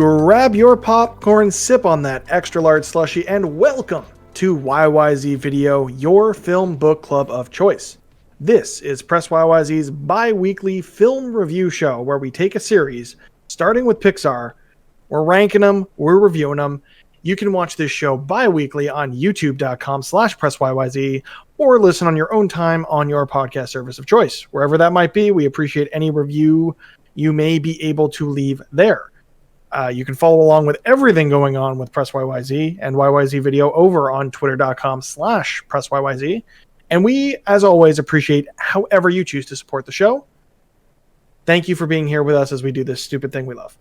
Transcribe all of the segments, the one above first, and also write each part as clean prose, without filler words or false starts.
grab your popcorn, sip on that extra large slushie, and welcome to YYZ Video, your film book club of choice. This is Press YYZ's bi-weekly film review show where we take a series, starting with Pixar, we're ranking them, we're reviewing them. You can watch this show bi-weekly on youtube.com/PressYYZ or listen on your own time on your podcast service of choice. Wherever that might be, we appreciate any review you may be able to leave there. You can follow along with everything going on with Press YYZ and YYZ Video over on twitter.com/PressYYZ. And we, as always, appreciate however you choose to support the show. Thank you for being here with us as we do this stupid thing we love.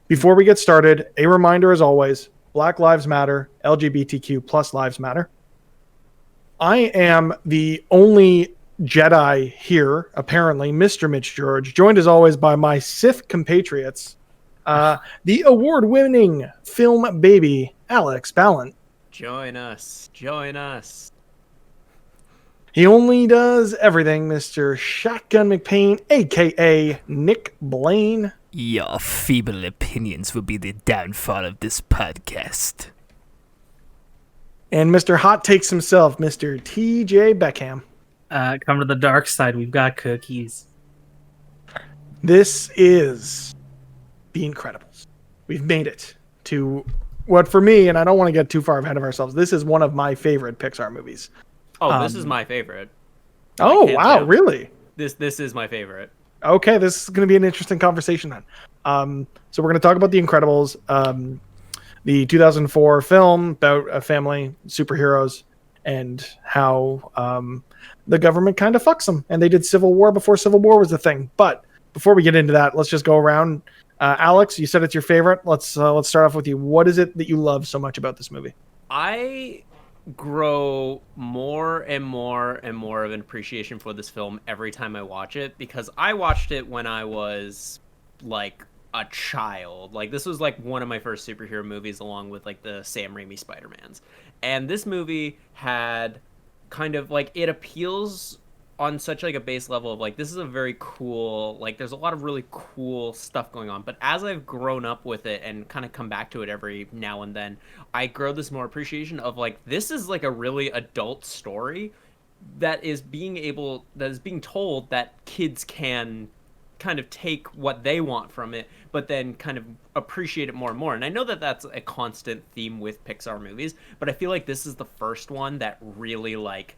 Before we get started, a reminder as always, Black Lives Matter, LGBTQ plus lives matter. I am the only Jedi here, apparently, Mr. Mitch George, joined as always by my Sith compatriots, the award-winning film baby, Alex Ballant. Join us. Join us. He only does everything, Mr. Shotgun McPain, a.k.a. Nick Blaine. Your feeble opinions will be the downfall of this podcast. And Mr. Hot Takes himself, Mr. T.J. Beckham. Come to the dark side. We've got cookies. This is The Incredibles. We've made it to what, for me, and I don't want to get too far ahead of ourselves, this is one of my favorite Pixar movies. Oh, this is my favorite. Oh, wow, really? This is my favorite. Okay, this is going to be an interesting conversation then. So we're going to talk about The Incredibles, the 2004 film about a family, superheroes, and how the government kind of fucks them. And they did Civil War before Civil War was a thing. But before we get into that, let's just go around. Alex, you said it's your favorite. Let's start off with you. What is it that you love so much about this movie? I grow more and more and more of an appreciation for this film every time I watch it, because I watched it when I was like a child. Like, this was like one of my first superhero movies, along with like the Sam Raimi Spider-Mans. And this movie had kind of like, it appeals on such like a base level of like, this is a very cool, like there's a lot of really cool stuff going on. But as I've grown up with it and kind of come back to it every now and then, I grow this more appreciation of like, this is like a really adult story that is being told that kids can kind of take what they want from it, but then kind of appreciate it more and more. And I know that that's a constant theme with Pixar movies, but I feel like this is the first one that really like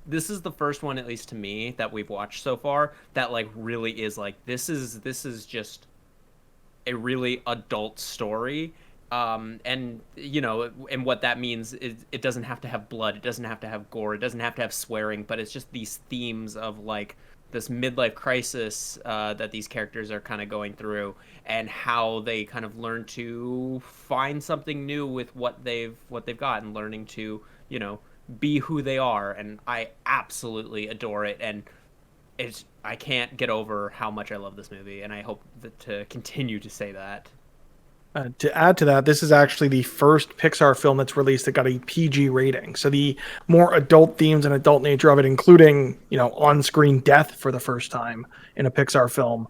this is the first one, at least to me, that we've watched so far that like really is like, this is just a really adult story. And you know, and what that means is it doesn't have to have blood, it doesn't have to have gore, it doesn't have to have swearing, but it's just these themes of like this midlife crisis that these characters are kind of going through, and how they kind of learn to find something new with what they've got, and learning to, you know, be who they are. And I absolutely adore it, and I can't get over how much I love this movie, and I hope to continue to say that. To add to that, this is actually the first Pixar film that's released that got a PG rating. So the more adult themes and adult nature of it, including, you know, on-screen death for the first time in a Pixar film,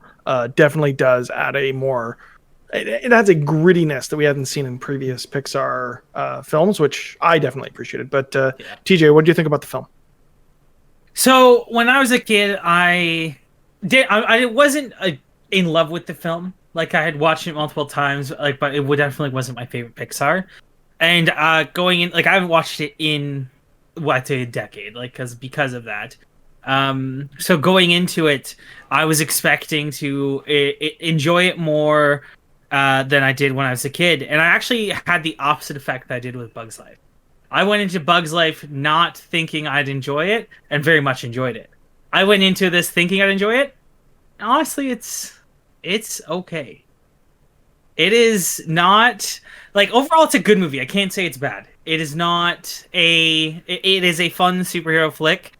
definitely does add a more... It adds a grittiness that we hadn't seen in previous Pixar films, which I definitely appreciated. But TJ, what do you think about the film? So when I was a kid, I wasn't in love with the film. Like, I had watched it multiple times, like, but it definitely wasn't my favorite Pixar. And going in, like, I haven't watched it in a decade, like, because of that. So going into it, I was expecting to enjoy it more than I did when I was a kid. And I actually had the opposite effect that I did with Bug's Life. I went into Bug's Life not thinking I'd enjoy it, and very much enjoyed it. I went into this thinking I'd enjoy it. And honestly, it's okay. It is not, like, overall it's a good movie. I can't say it's bad. It is not it is a fun superhero flick,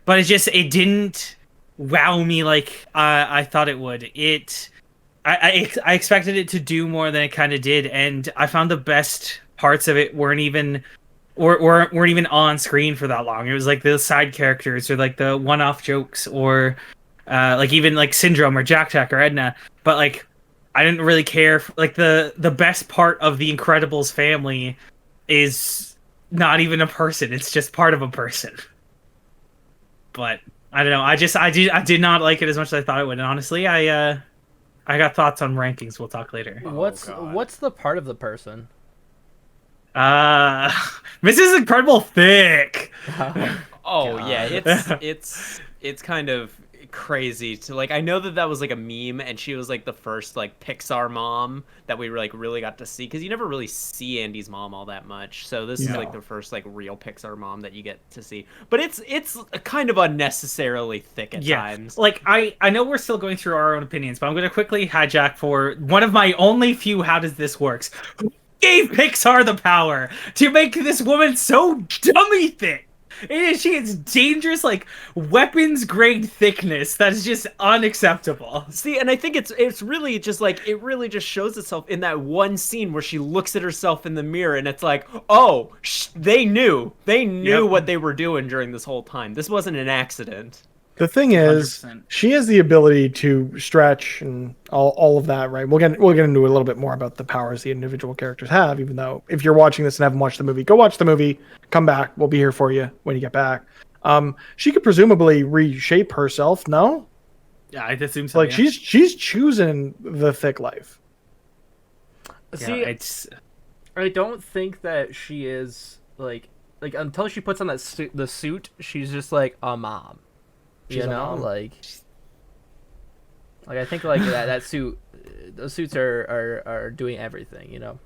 but it didn't wow me like I thought it would. I expected it to do more than it kind of did, and I found the best parts of it weren't even on screen for that long. It was like the side characters, or like the one-off jokes, or like even like Syndrome or Jack or Edna. But like, I didn't really care. Like the best part of the Incredibles family is not even a person; it's just part of a person. But I don't know. I did not like it as much as I thought it would. And honestly, I got thoughts on rankings. We'll talk later. What's the part of the person? Mrs. Incredible thick. Oh God. yeah, it's kind of crazy to like. I know that was like a meme, and she was like the first like Pixar mom that we like really got to see, because you never really see Andy's mom all that much. So this is like the first like real Pixar mom that you get to see. But it's kind of unnecessarily thick at times. Like I know we're still going through our own opinions, but I'm going to quickly hijack for one of my only few how does this works. Who gave Pixar the power to make this woman so dummy thick? She has dangerous, like, weapons-grade thickness that is just unacceptable. See, and I think it's really just, like, it really just shows itself in that one scene where she looks at herself in the mirror, and it's like, oh, they knew. They knew what they were doing during this whole time. This wasn't an accident. The thing is, 100%. she has the ability to stretch and all of that, right? We'll get into a little bit more about the powers the individual characters have, even though if you're watching this and haven't watched the movie, go watch the movie, come back. We'll be here for you when you get back. She could presumably reshape herself, no? Yeah, I assume so. Like she's choosing the thick life. See, I don't think that she is like until she puts on that the suit, she's just like a mom. She's a mom. Like I think like that suit, those suits are doing everything, you know.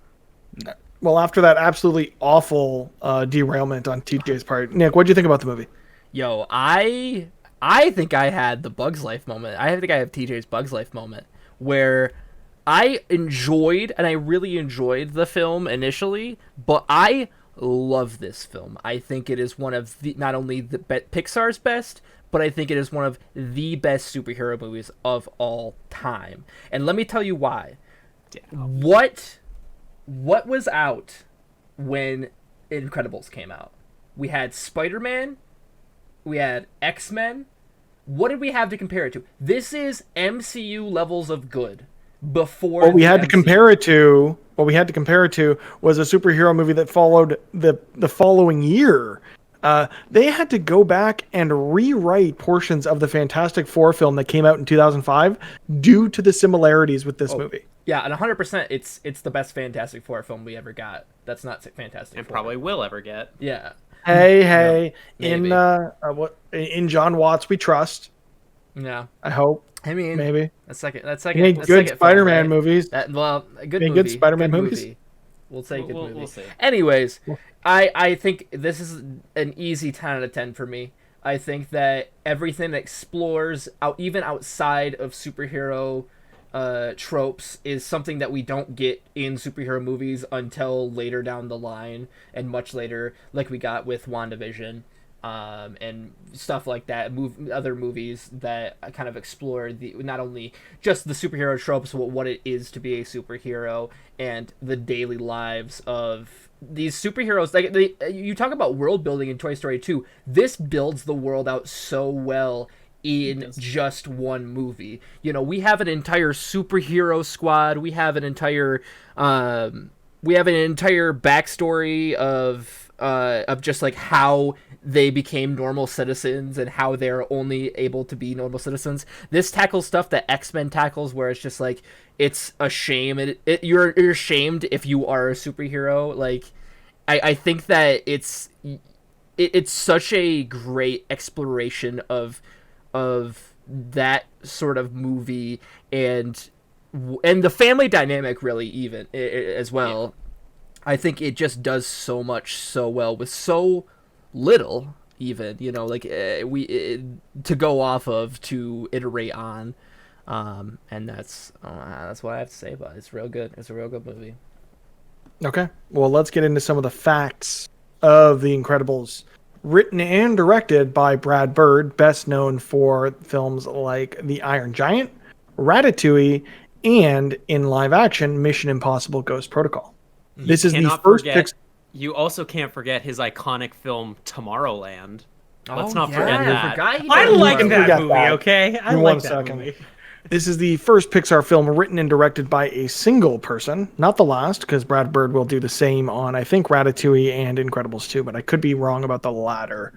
Well, after that absolutely awful derailment on TJ's part, Nick, what do you think about the movie? Yo, I think I had the Bugs Life moment. I think I have TJ's Bugs Life moment where I enjoyed, and I really enjoyed the film initially, but I love this film. I think it is one of the, not only the Pixar's best, but I think it is one of the best superhero movies of all time. And let me tell you why. What was out when Incredibles came out? We had Spider-Man, we had X-Men. What did we have to compare it to? This is MCU levels of good. Before What we had to compare it to was a superhero movie that followed the following year. They had to go back and rewrite portions of the Fantastic Four film that came out in 2005 due to the similarities with this movie. Yeah, and 100%, it's the best Fantastic Four film we ever got. That's not Fantastic And Four. probably will ever get. Yeah. Hey, maybe. in John Watts we trust. Yeah. I hope. I mean, Maybe. That's second. He made good Spider-Man movies. A good Made movie. good Spider-Man good movies. movie. We'll say good movie. We'll see. Anyways, I think this is an easy 10 out of 10 for me. I think that everything that explores even outside of superhero tropes is something that we don't get in superhero movies until later down the line, and much later, like we got with WandaVision. And stuff like that, other movies that kind of explore the not only just the superhero tropes, but what it is to be a superhero and the daily lives of these superheroes. Like you talk about world building in Toy Story 2. This builds the world out so well in just one movie. You know, we have an entire superhero squad. We have an entire backstory of just like how they became normal citizens and how they're only able to be normal citizens. This tackles stuff that X-Men tackles, where it's just like, it's a shame. You're shamed if you are a superhero. Like, I think that it's such a great exploration of that sort of movie and the family dynamic really even as well. Yeah. I think it just does so much so well with so little, even, you know, like to go off of, to iterate on, and that's what I have to say about it. It's real good. It's a real good movie. Okay, well, let's get into some of the facts of The Incredibles, written and directed by Brad Bird, best known for films like The Iron Giant, Ratatouille, and in live action, Mission Impossible: Ghost Protocol. This is the first You also can't forget his iconic film Tomorrowland. Let's not yeah, forget that. I like that movie. Okay, I like that second. movie. This is the first Pixar film written and directed by a single person. Not the last, because Brad Bird will do the same on, I think, Ratatouille and Incredibles 2, but I could be wrong about the latter.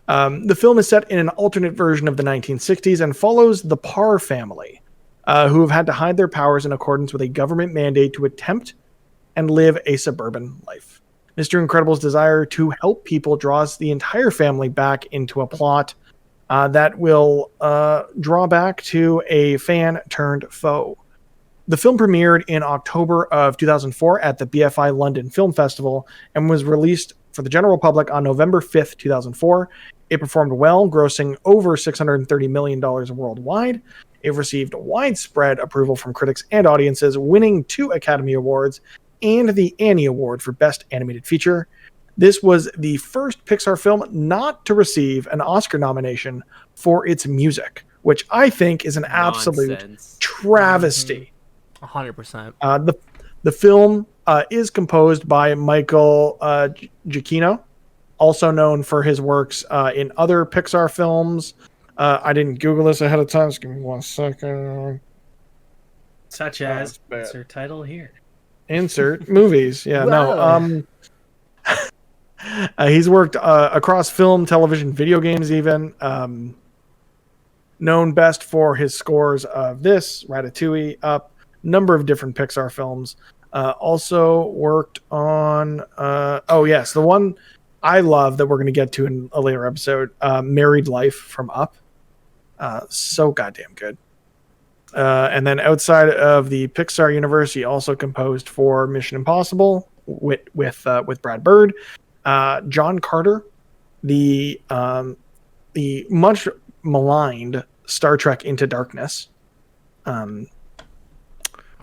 The film is set in an alternate version of the 1960s and follows the Parr family, who have had to hide their powers in accordance with a government mandate to attempt and live a suburban life. Mr. Incredible's desire to help people draws the entire family back into a plot that will draw back to a fan turned foe. The film premiered in October of 2004 at the BFI London Film Festival and was released for the general public on November 5th, 2004. It performed well, grossing over $630 million worldwide. It received widespread approval from critics and audiences, winning 2 Academy Awards and the Annie Award for Best Animated Feature. This was the first Pixar film not to receive an Oscar nomination for its music, which I think is an absolute Nonsense. travesty. 100%. The film is composed by Michael Giacchino, also known for his works in other Pixar films. I didn't Google this ahead of time, so give me 1 second. Such as insert title here. Insert movies. Yeah, Whoa. He's worked across film, television, video games even. Known best for his scores of this, Ratatouille, Up, number of different Pixar films. Also worked on, the one I love that we're going to get to in a later episode, Married Life from Up. So goddamn good. And then outside of the Pixar universe, he also composed for Mission Impossible with Brad Bird, John Carter, the much maligned Star Trek Into Darkness.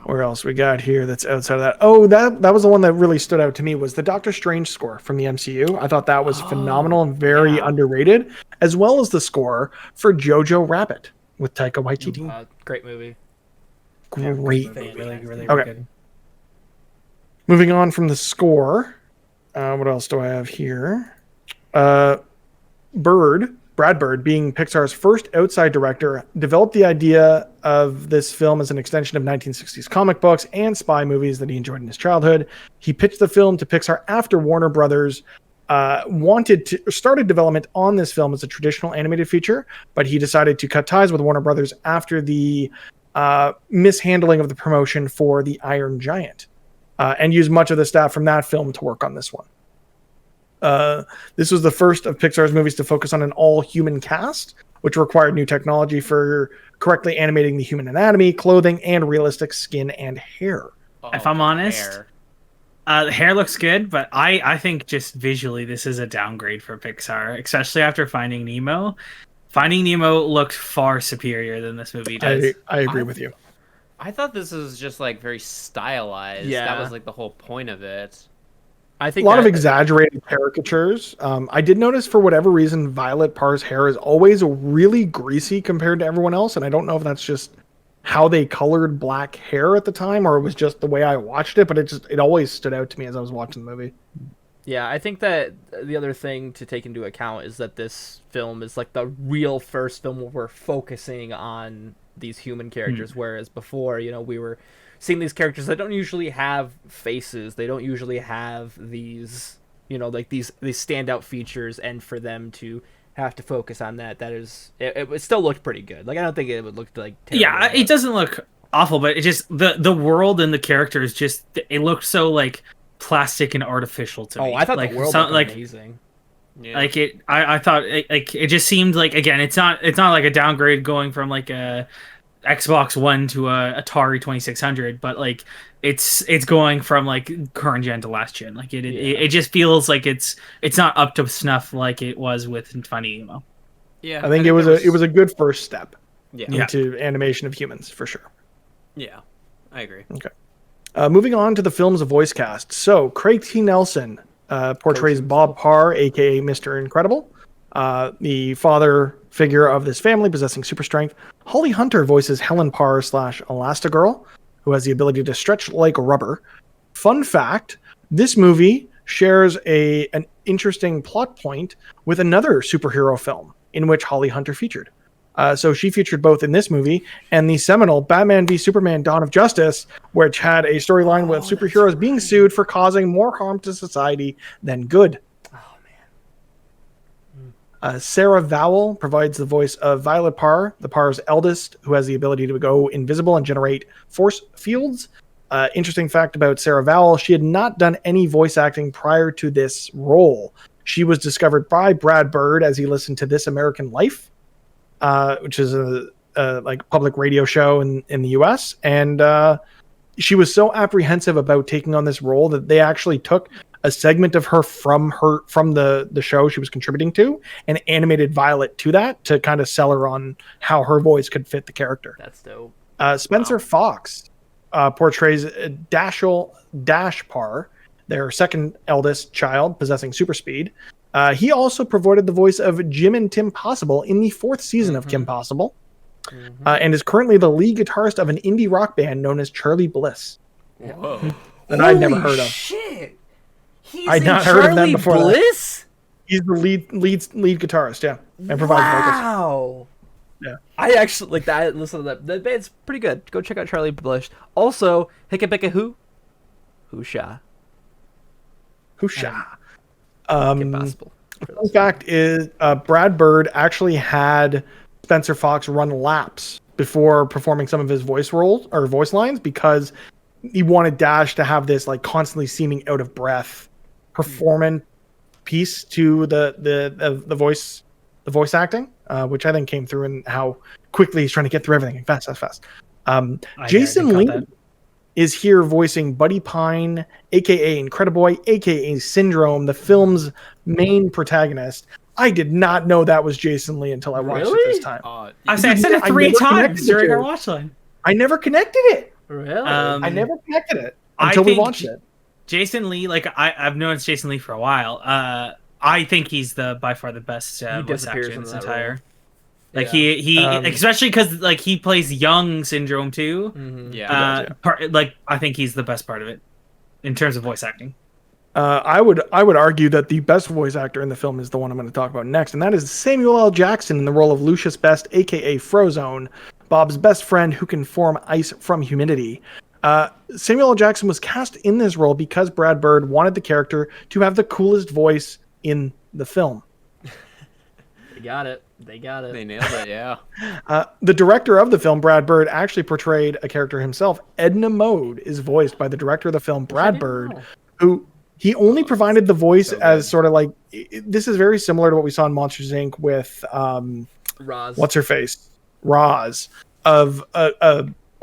Where else we got here that's outside of that? Oh, that was the one that really stood out to me, was the Doctor Strange score from the MCU. I thought that was phenomenal and very underrated, as well as the score for Jojo Rabbit with Taika Waititi. Great movie. Great movie. Really Okay. good. Moving on from the score, what else do I have here? Brad Bird, being Pixar's first outside director, developed the idea of this film as an extension of 1960s comic books and spy movies that he enjoyed in his childhood. He pitched the film to Pixar after Warner Brothers started development on this film as a traditional animated feature, but he decided to cut ties with Warner Brothers after the mishandling of the promotion for The Iron Giant, and used much of the staff from that film to work on this one. This was the first of Pixar's movies to focus on an all-human cast, which required new technology for correctly animating the human anatomy, clothing, and realistic skin and hair. If I'm honest, the hair looks good, but I think just visually this is a downgrade for Pixar, especially after Finding Nemo. Finding Nemo looked far superior than this movie does. I agree with you. I thought this was just like very stylized. Yeah. That was like the whole point of it. I think A lot of exaggerated caricatures. I did notice, for whatever reason, Violet Parr's hair is always really greasy compared to everyone else, and I don't know if that's just how they colored black hair at the time, or it was just the way I watched it, but it always stood out to me as I was watching the movie. Yeah, I think that the other thing to take into account is that this film is like the real first film where we're focusing on these human characters, whereas before, we were seeing these characters that don't usually have faces. They don't usually have these, like these standout features, and for them to have to focus on that is it still looked pretty good. Like, I don't think it would look like terrible. Yeah, it doesn't look awful, but it just the world and the characters it looked so like plastic and artificial to me. I thought like, the world looked amazing. Yeah. Like I thought it just seemed like, again, it's not like a downgrade going from like a Xbox One to a Atari 2600, but like it's going from like current gen to last gen. Like it just feels like it's not up to snuff like it was with Finding Nemo. Yeah, I think it was a good first step Yeah. into animation of humans, for sure. Yeah, I agree. Okay. Moving on to the film's voice cast. So Craig T. Nelson portrays Bob Parr, aka Mr. Incredible, the father figure of this family possessing super strength. Holly Hunter voices Helen Parr / Elastigirl, who has the ability to stretch like rubber. Fun fact, this movie shares an interesting plot point with another superhero film in which Holly Hunter featured. So she featured both in this movie and the seminal Batman v Superman: Dawn of Justice, which had a storyline with superheroes being sued for causing more harm to society than good. Sarah Vowell provides the voice of Violet Parr, the Parr's eldest, who has the ability to go invisible and generate force fields. Interesting fact about Sarah Vowell, she had not done any voice acting prior to this role. She was discovered by Brad Bird as he listened to This American Life, which is a like public radio show in the US. And she was so apprehensive about taking on this role that they actually took a segment of her from the show she was contributing to and animated Violet to that to kind of sell her on how her voice could fit the character. That's dope. Spencer Fox portrays Dash Parr, their second eldest child possessing super speed. He also provided the voice of Jim and Tim Possible in the 4th season of Kim Possible, and is currently the lead guitarist of an indie rock band known as Charlie Bliss. Whoa. That I'd never heard of. Shit. He's I'd not heard of them before. Bliss? He's the lead guitarist, yeah, and provides vocals. Wow. Yeah. I actually like that. Listen to that. That band's pretty good. Go check out Charlie Bliss. Also, Hickabicka Who? Whoosha. Impossible. Fun fact is, Brad Bird actually had Spencer Fox run laps before performing some of his voice roles or voice lines because he wanted Dash to have this like constantly seeming out of breath performance piece to the voice acting, which I think came through in how quickly he's trying to get through everything fast. Jason Lee is here voicing Buddy Pine, aka Incrediboy, aka Syndrome, the film's main protagonist. I did not know that was Jason Lee until I watched it this time. I said it 3 times during our watch line. I never connected it. Really? I never connected it until we watched it. Jason Lee, like I've known Jason Lee for a while. I think he's by far the best voice actor in this entire. Like he especially because like he plays young Syndrome too. Mm-hmm. Yeah. I think he's the best part of it in terms of voice acting. I would argue that the best voice actor in the film is the one I'm going to talk about next, and that is Samuel L. Jackson in the role of Lucius Best, aka Frozone, Bob's best friend who can form ice from humidity. Samuel L. Jackson was cast in this role because Brad Bird wanted the character to have the coolest voice in the film. They got it. They nailed it, yeah. The director of the film, Brad Bird, actually portrayed a character himself. Edna Mode is voiced by the director of the film, Brad Bird, who he only provided the voice as sort of like, this is very similar to what we saw in Monsters, Inc. with, Roz. What's her face? Roz, of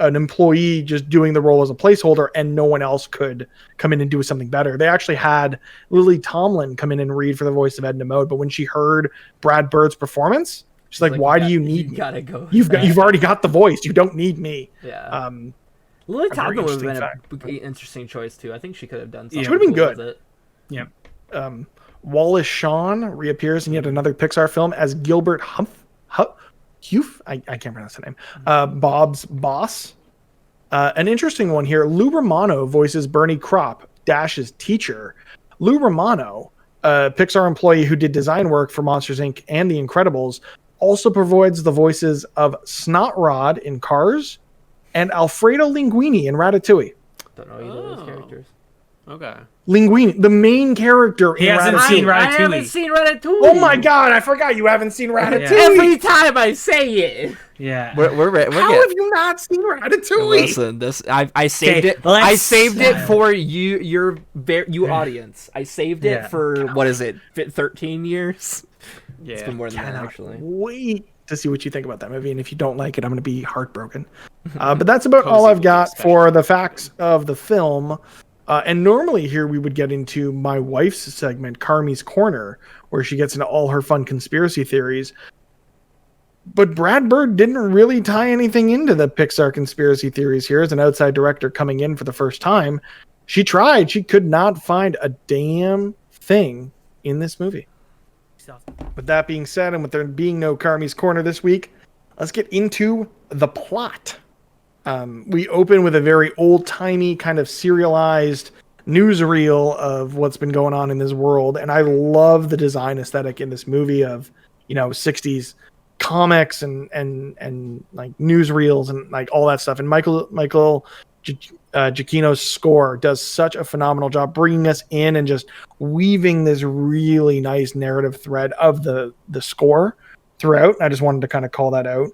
an employee just doing the role as a placeholder and no one else could come in and do something better. They actually had Lily Tomlin come in and read for the voice of Edna Mode, but when she heard Brad Bird's performance, she's like, why do you need me? Gotta go. You've already got the voice. You don't need me. Yeah. Lily Tomlin would have been an interesting choice too. I think she could have done something. She would have been cool good. with it. Yeah. Wallace Shawn reappears in yet another Pixar film as Gilbert Humph. I can't pronounce the name. Bob's boss. An interesting one here. Lou Romano voices Bernie Kropp, Dash's teacher. Lou Romano, a Pixar employee who did design work for Monsters, Inc. and The Incredibles, also provides the voices of Snot Rod in Cars and Alfredo Linguini in Ratatouille. Don't know either of those characters. Okay. Linguini, the main character in Ratatouille. I haven't seen Ratatouille. Oh my god, I forgot you haven't seen Ratatouille. Every time I say it. Yeah. We're How have you not seen Ratatouille? Listen, I saved it. I saved it for you audience. I saved it for what is it? 13 years. Yeah. It's been more than that actually. Wait to see what you think about that movie, and if you don't like it, I'm going to be heartbroken. But that's about all I've got for the facts of the film. And normally here we would get into my wife's segment, Carmi's Corner, where she gets into all her fun conspiracy theories. But Brad Bird didn't really tie anything into the Pixar conspiracy theories here as an outside director coming in for the first time. She tried. She could not find a damn thing in this movie. With that being said, and with there being no Carmi's Corner this week, let's get into the plot. We open with a very old-timey kind of serialized newsreel of what's been going on in this world, and I love the design aesthetic in this movie of, 60s comics and like newsreels and like all that stuff. And Michael Giacchino's score does such a phenomenal job bringing us in and just weaving this really nice narrative thread of the score throughout. I just wanted to kind of call that out.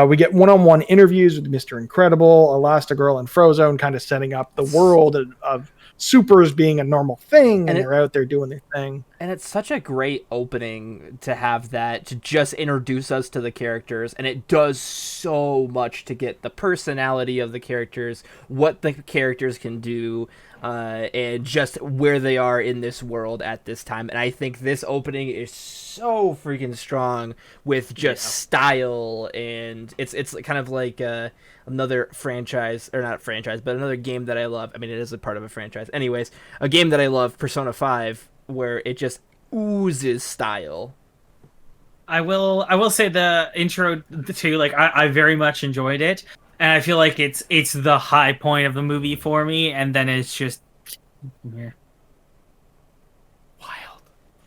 We get one-on-one interviews with Mr. Incredible, Elastigirl, and Frozone, kind of setting up the world of supers being a normal thing, and they're out there doing their thing. And it's such a great opening to have that, to just introduce us to the characters, and it does so much to get the personality of the characters, what the characters can do, and just where they are in this world at this time. And I think this opening is so freaking strong with just style, and it's kind of like another franchise, or not franchise, but another game that I love. I mean, it is a part of a franchise. Anyways, a game that I love, Persona 5, where it just oozes style. I will say the intro too, like I very much enjoyed it, and I feel like it's the high point of the movie for me, and then it's just yeah.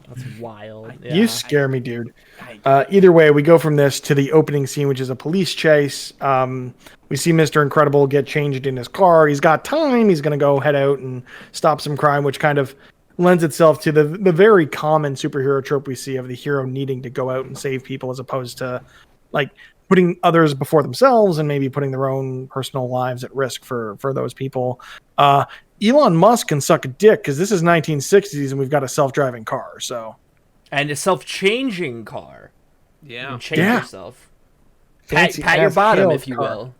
That's wild. You scare me, dude. Either way, we go from this to the opening scene, which is a police chase. We see Mr. Incredible get changed in his car. He's got time. He's going to go head out and stop some crime, which kind of lends itself to the very common superhero trope we see of the hero needing to go out and save people, as opposed to like putting others before themselves and maybe putting their own personal lives at risk for those people. Elon Musk can suck a dick, because this is 1960s and we've got a self-driving car. So, and a self-changing car. Yeah. You can change yourself. Pat your Fancy-ass bottom, hail if you car. will.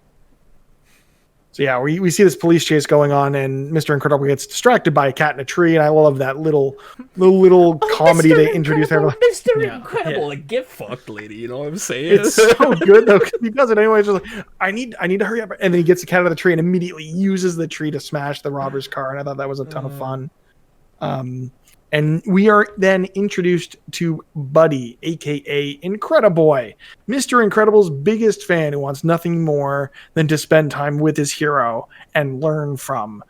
So yeah, we see this police chase going on, and Mr. Incredible gets distracted by a cat in a tree, and I love that little comedy Mr. they introduce everyone. Mr. Incredible, like, get fucked, lady. You know what I'm saying? It's so good though, 'cause he does it anyway. It's just like, I need to hurry up, and then he gets the cat out of the tree and immediately uses the tree to smash the robber's car, and I thought that was a ton of fun. And we are then introduced to Buddy, aka Incrediboy, Mr. Incredible's biggest fan, who wants nothing more than to spend time with his hero and learn from,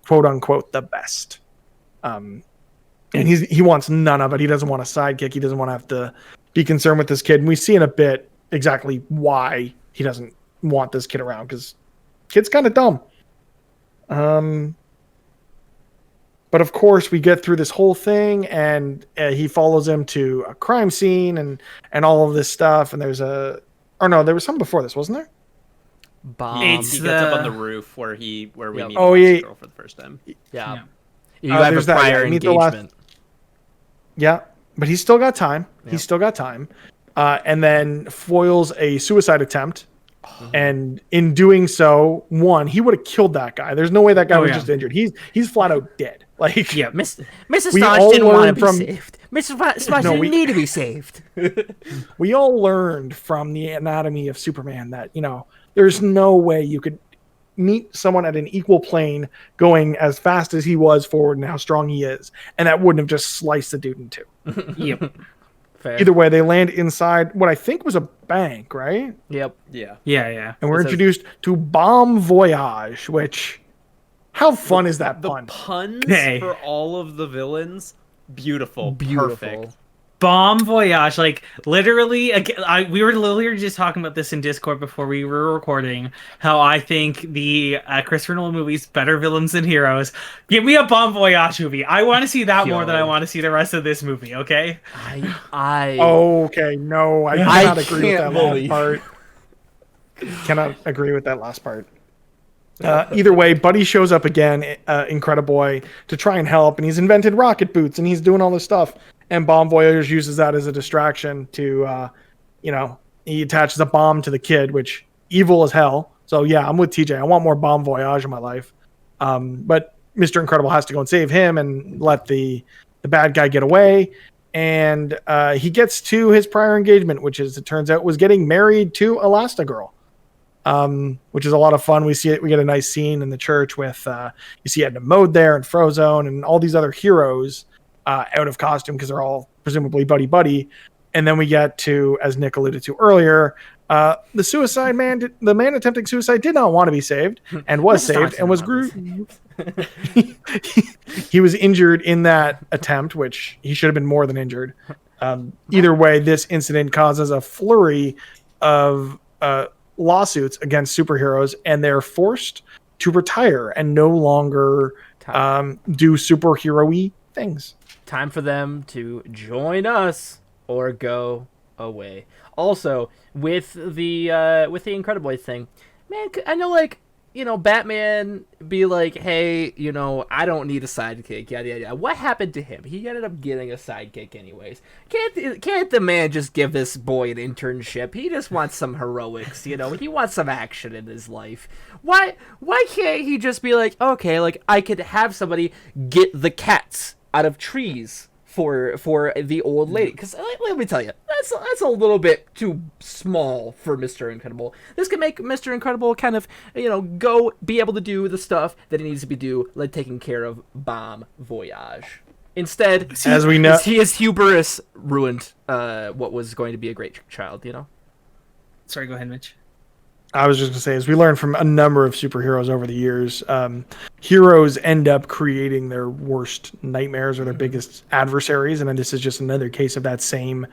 quote unquote, the best. And he wants none of it. He doesn't want a sidekick. He doesn't want to have to be concerned with this kid. And we see in a bit exactly why he doesn't want this kid around, because kid's kind of dumb. But of course, we get through this whole thing, and he follows him to a crime scene and all of this stuff. And there was some before this, wasn't there? He gets up on the roof where we meet the girl for the first time. Yeah. You have a prior engagement. Yeah, but he's still got time. Yep. He's still got time. And then foils a suicide attempt. And in doing so, he would have killed that guy. There's no way that guy was just injured. He's flat out dead. Like, yeah, Mrs. Stodge didn't want to be saved. Mrs. Stodge didn't need to be saved. We all learned from the anatomy of Superman that, there's no way you could meet someone at an equal plane going as fast as he was forward and how strong he is, and that wouldn't have just sliced the dude in two. Yep. Fair. Either way, they land inside what I think was a bank, right? Yep. Yeah. And we're introduced to Bomb Voyage, which, how fun is that pun? The puns for all of the villains, beautiful. Perfect. Bomb Voyage, like literally, we were literally just talking about this in Discord before we were recording, how I think the Christopher Nolan movies better villains than heroes. Give me a Bomb Voyage movie. I want to see that more than I want to see the rest of this movie. Okay. Okay. No, I cannot agree with that last part. Cannot agree with that last part. Either way, Buddy shows up again, Incrediboy, to try and help, and he's invented rocket boots, and he's doing all this stuff. And Bomb Voyage uses that as a distraction to, he attaches a bomb to the kid, which evil as hell. So yeah, I'm with TJ. I want more Bomb Voyage in my life. But Mr. Incredible has to go and save him and let the bad guy get away. And he gets to his prior engagement, which is, it turns out, was getting married to Elastigirl. Which is a lot of fun. We get a nice scene in the church with you see Edna Mode there and Frozone and all these other heroes out of costume, because they're all presumably buddy. And then we get to, as Nick alluded to earlier, the suicide man. The man attempting suicide did not want to be saved and was saved and was he was injured in that attempt, which he should have been more than injured. Either way, this incident causes a flurry of lawsuits against superheroes, and they're forced to retire and no longer do superhero-y things. Time for them to join us or go away. Also, with the Incredible thing, man, I know, like, you know, Batman be like, hey, you know, I don't need a sidekick, yada yada yada. What happened to him? He ended up getting a sidekick anyways. Can't the man just give this boy an internship? He just wants some heroics, you know. He wants some action in his life. Why can't he just be like, okay, like, I could have somebody get the cats out of trees for the old lady? Because let me tell you, that's a little bit too small for Mr. Incredible. This can make Mr. Incredible kind of, you know, go be able to do the stuff that he needs to be do, like taking care of Bomb Voyage. Instead, as we know, his hubris ruined what was going to be a great child, you know. Sorry, go ahead, Mitch. I was just going to say, as we learned from a number of superheroes over the years, heroes end up creating their worst nightmares or their biggest adversaries. And then this is just another case of that same,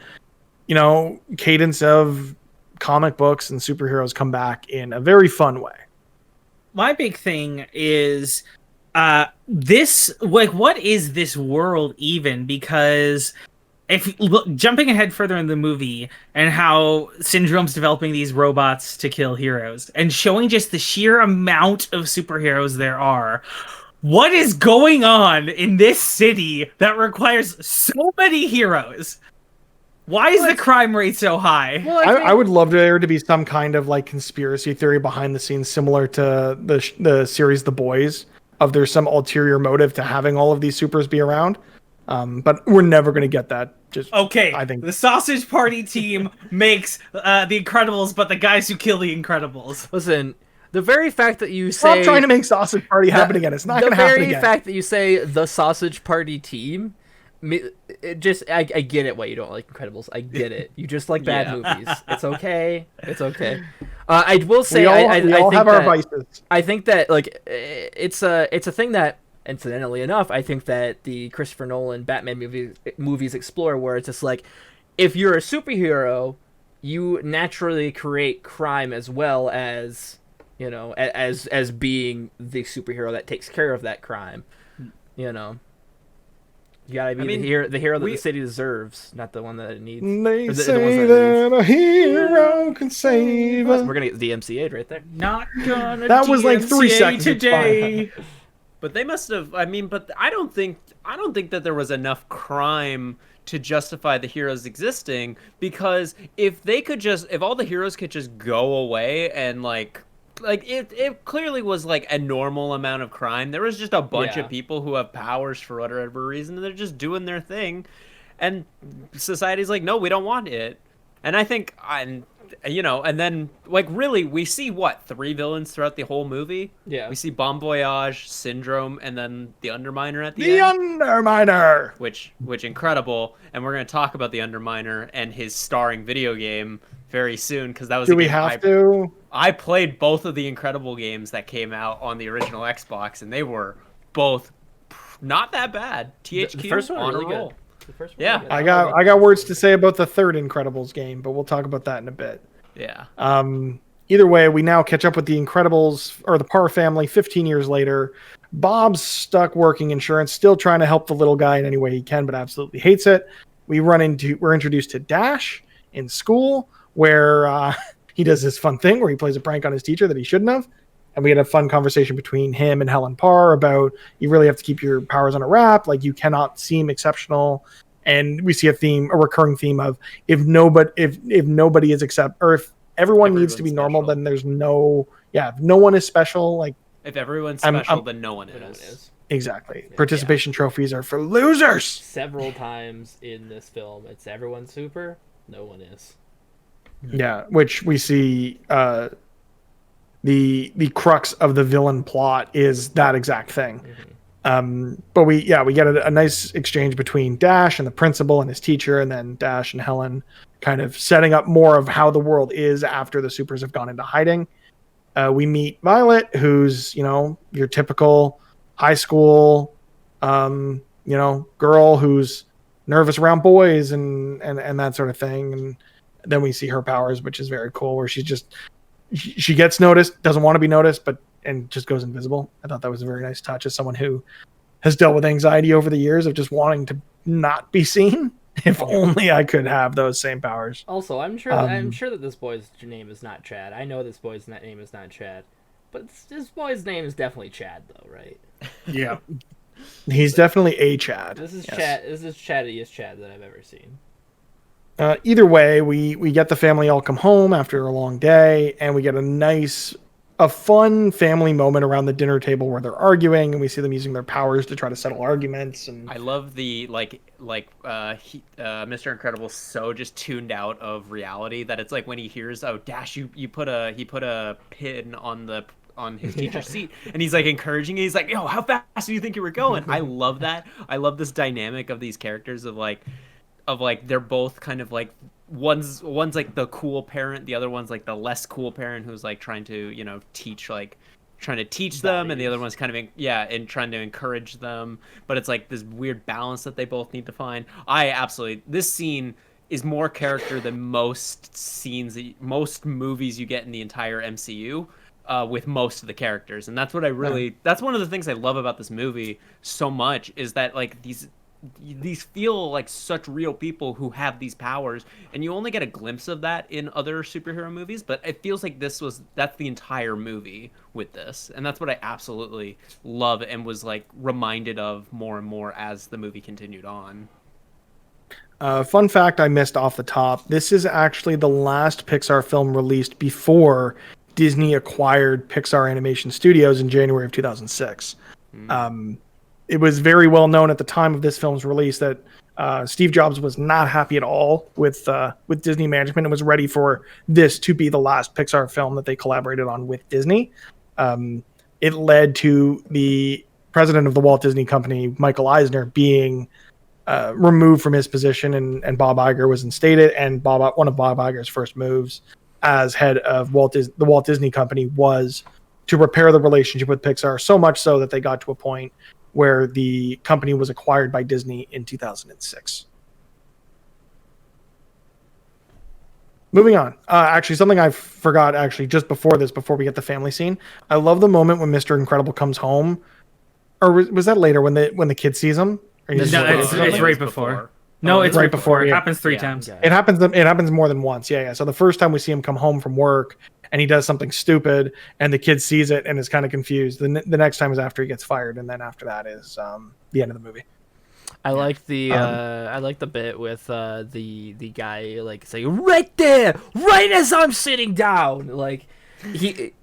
you know, cadence of comic books and superheroes come back in a very fun way. My big thing is this, like, what is this world even? Because if look, jumping ahead further in the movie and how Syndrome's developing these robots to kill heroes and showing just the sheer amount of superheroes there are, what is going on in this city that requires so many heroes? Why is the crime rate so high? Well, I would love there to be some kind of like conspiracy theory behind the scenes, similar to the series The Boys, of there's some ulterior motive to having all of these supers be around. But we're never going to get that. Just okay, I think the Sausage Party team makes the Incredibles, but the guys who kill the Incredibles. Listen, the very fact that you say stop trying to make Sausage Party happen again. It's not going to happen again. The very fact that you say the Sausage Party team, it just I get it why you don't like Incredibles. I get it. You just like bad movies. It's okay. It's okay. I will say we all have our vices. I think that, like, it's a thing that, incidentally enough, I think that the Christopher Nolan Batman movies explore, where it's just like, if you're a superhero, you naturally create crime as well as, you know, as being the superhero that takes care of that crime. You know, you gotta be the hero that the city deserves, not the one that it needs. They say that a hero can save us. We're gonna get DMCA'd right there. Not gonna. That was like 3 seconds today. But they must have. I mean, but I don't think that there was enough crime to justify the heroes existing, because if all the heroes could just go away and like it clearly was like a normal amount of crime. There was just a bunch of people who have powers for whatever reason, and they're just doing their thing, and society's like, no, we don't want it. And I think you know, and then, like, really, we see, 3 villains throughout the whole movie? Yeah. We see Bon Voyage, Syndrome, and then the Underminer at the The end. Underminer! Which incredible. And we're going to talk about the Underminer and his starring video game very soon, because that was Do we have to? I played both of the Incredible games that came out on the original Xbox, and they were both not that bad. THQ, the first one on really a roll. good. The first one Yeah. really good. I got words to say about the third Incredibles game, but we'll talk about that in a bit. Yeah. Either way, we now catch up with the Incredibles, or the Parr family, 15 years later. Bob's stuck working insurance, still trying to help the little guy in any way he can, but absolutely hates it. We're introduced to Dash in school, where he does this fun thing where he plays a prank on his teacher that he shouldn't have. And we had a fun conversation between him and Helen Parr about, you really have to keep your powers on a wrap. Like, you cannot seem exceptional. And we see a recurring theme of, if nobody is if everyone needs to be normal, special. then there's if no one is special. Like, If everyone's special, then no one is. Exactly. Participation trophies are for losers. Several times in this film, it's everyone's super, no one is. Yeah, which we see the crux of the villain plot is that exact thing. But we get a nice exchange between Dash and the principal and his teacher, and then Dash and Helen kind of setting up more of how the world is after the supers have gone into hiding. We meet Violet, who's, you know, your typical high school, you know, girl who's nervous around boys and that sort of thing. And then we see her powers, which is very cool, where she gets noticed, doesn't want to be noticed, and just goes invisible. I thought that was a very nice touch as someone who has dealt with anxiety over the years of just wanting to not be seen. If only I could have those same powers. Also, I'm sure that this boy's name is not Chad. I know this boy's name is not Chad, but this boy's name is definitely Chad, though, right? Yeah, he's definitely a Chad. This is yes. Chad. This is Chadiest Chad that I've ever seen. Either way, we get the family all come home after a long day, and we get a fun family moment around the dinner table where they're arguing, and we see them using their powers to try to settle arguments. And I love the Mr. Incredible's so just tuned out of reality that it's like when he hears, oh Dash, he put a pin on his teacher's seat, and he's like encouraging it. He's like, yo, how fast do you think you were going? I love that. I love this dynamic of these characters of they're both kind of like one's like the cool parent, the other one's like the less cool parent who's like trying to teach them, and the other one's kind of and trying to encourage them, but it's like this weird balance that they both need to find. This scene is more character than most movies you get in the entire MCU, with most of the characters, and that's what that's one of the things I love about this movie so much, is that like these feel like such real people who have these powers, and you only get a glimpse of that in other superhero movies, but it feels like that's the entire movie with this, and that's what I absolutely love and was like reminded of more and more as the movie continued on. Fun fact I missed off the top: this is actually the last Pixar film released before Disney acquired Pixar Animation Studios in January of 2006. It was very well known at the time of this film's release that Steve Jobs was not happy at all with Disney management and was ready for this to be the last Pixar film that they collaborated on with Disney. It led to the president of the Walt Disney Company, Michael Eisner, being removed from his position, and Bob Iger was instated. And one of Bob Iger's first moves as head of the Walt Disney Company was to repair the relationship with Pixar, so much so that they got to a point where the company was acquired by Disney in 2006. Moving on. Actually, something I forgot just before we get the family scene. I love the moment when Mr. Incredible comes home. Or was that later when the kid sees him? It's right before. No, it's right before. It happens three times. It happens more than once. Yeah. So the first time we see him come home from work, and he does something stupid, and the kid sees it and is kind of confused. The next time is after he gets fired, and then after that is the end of the movie. I like the bit with the guy like saying right there, right as I'm sitting down. Like if you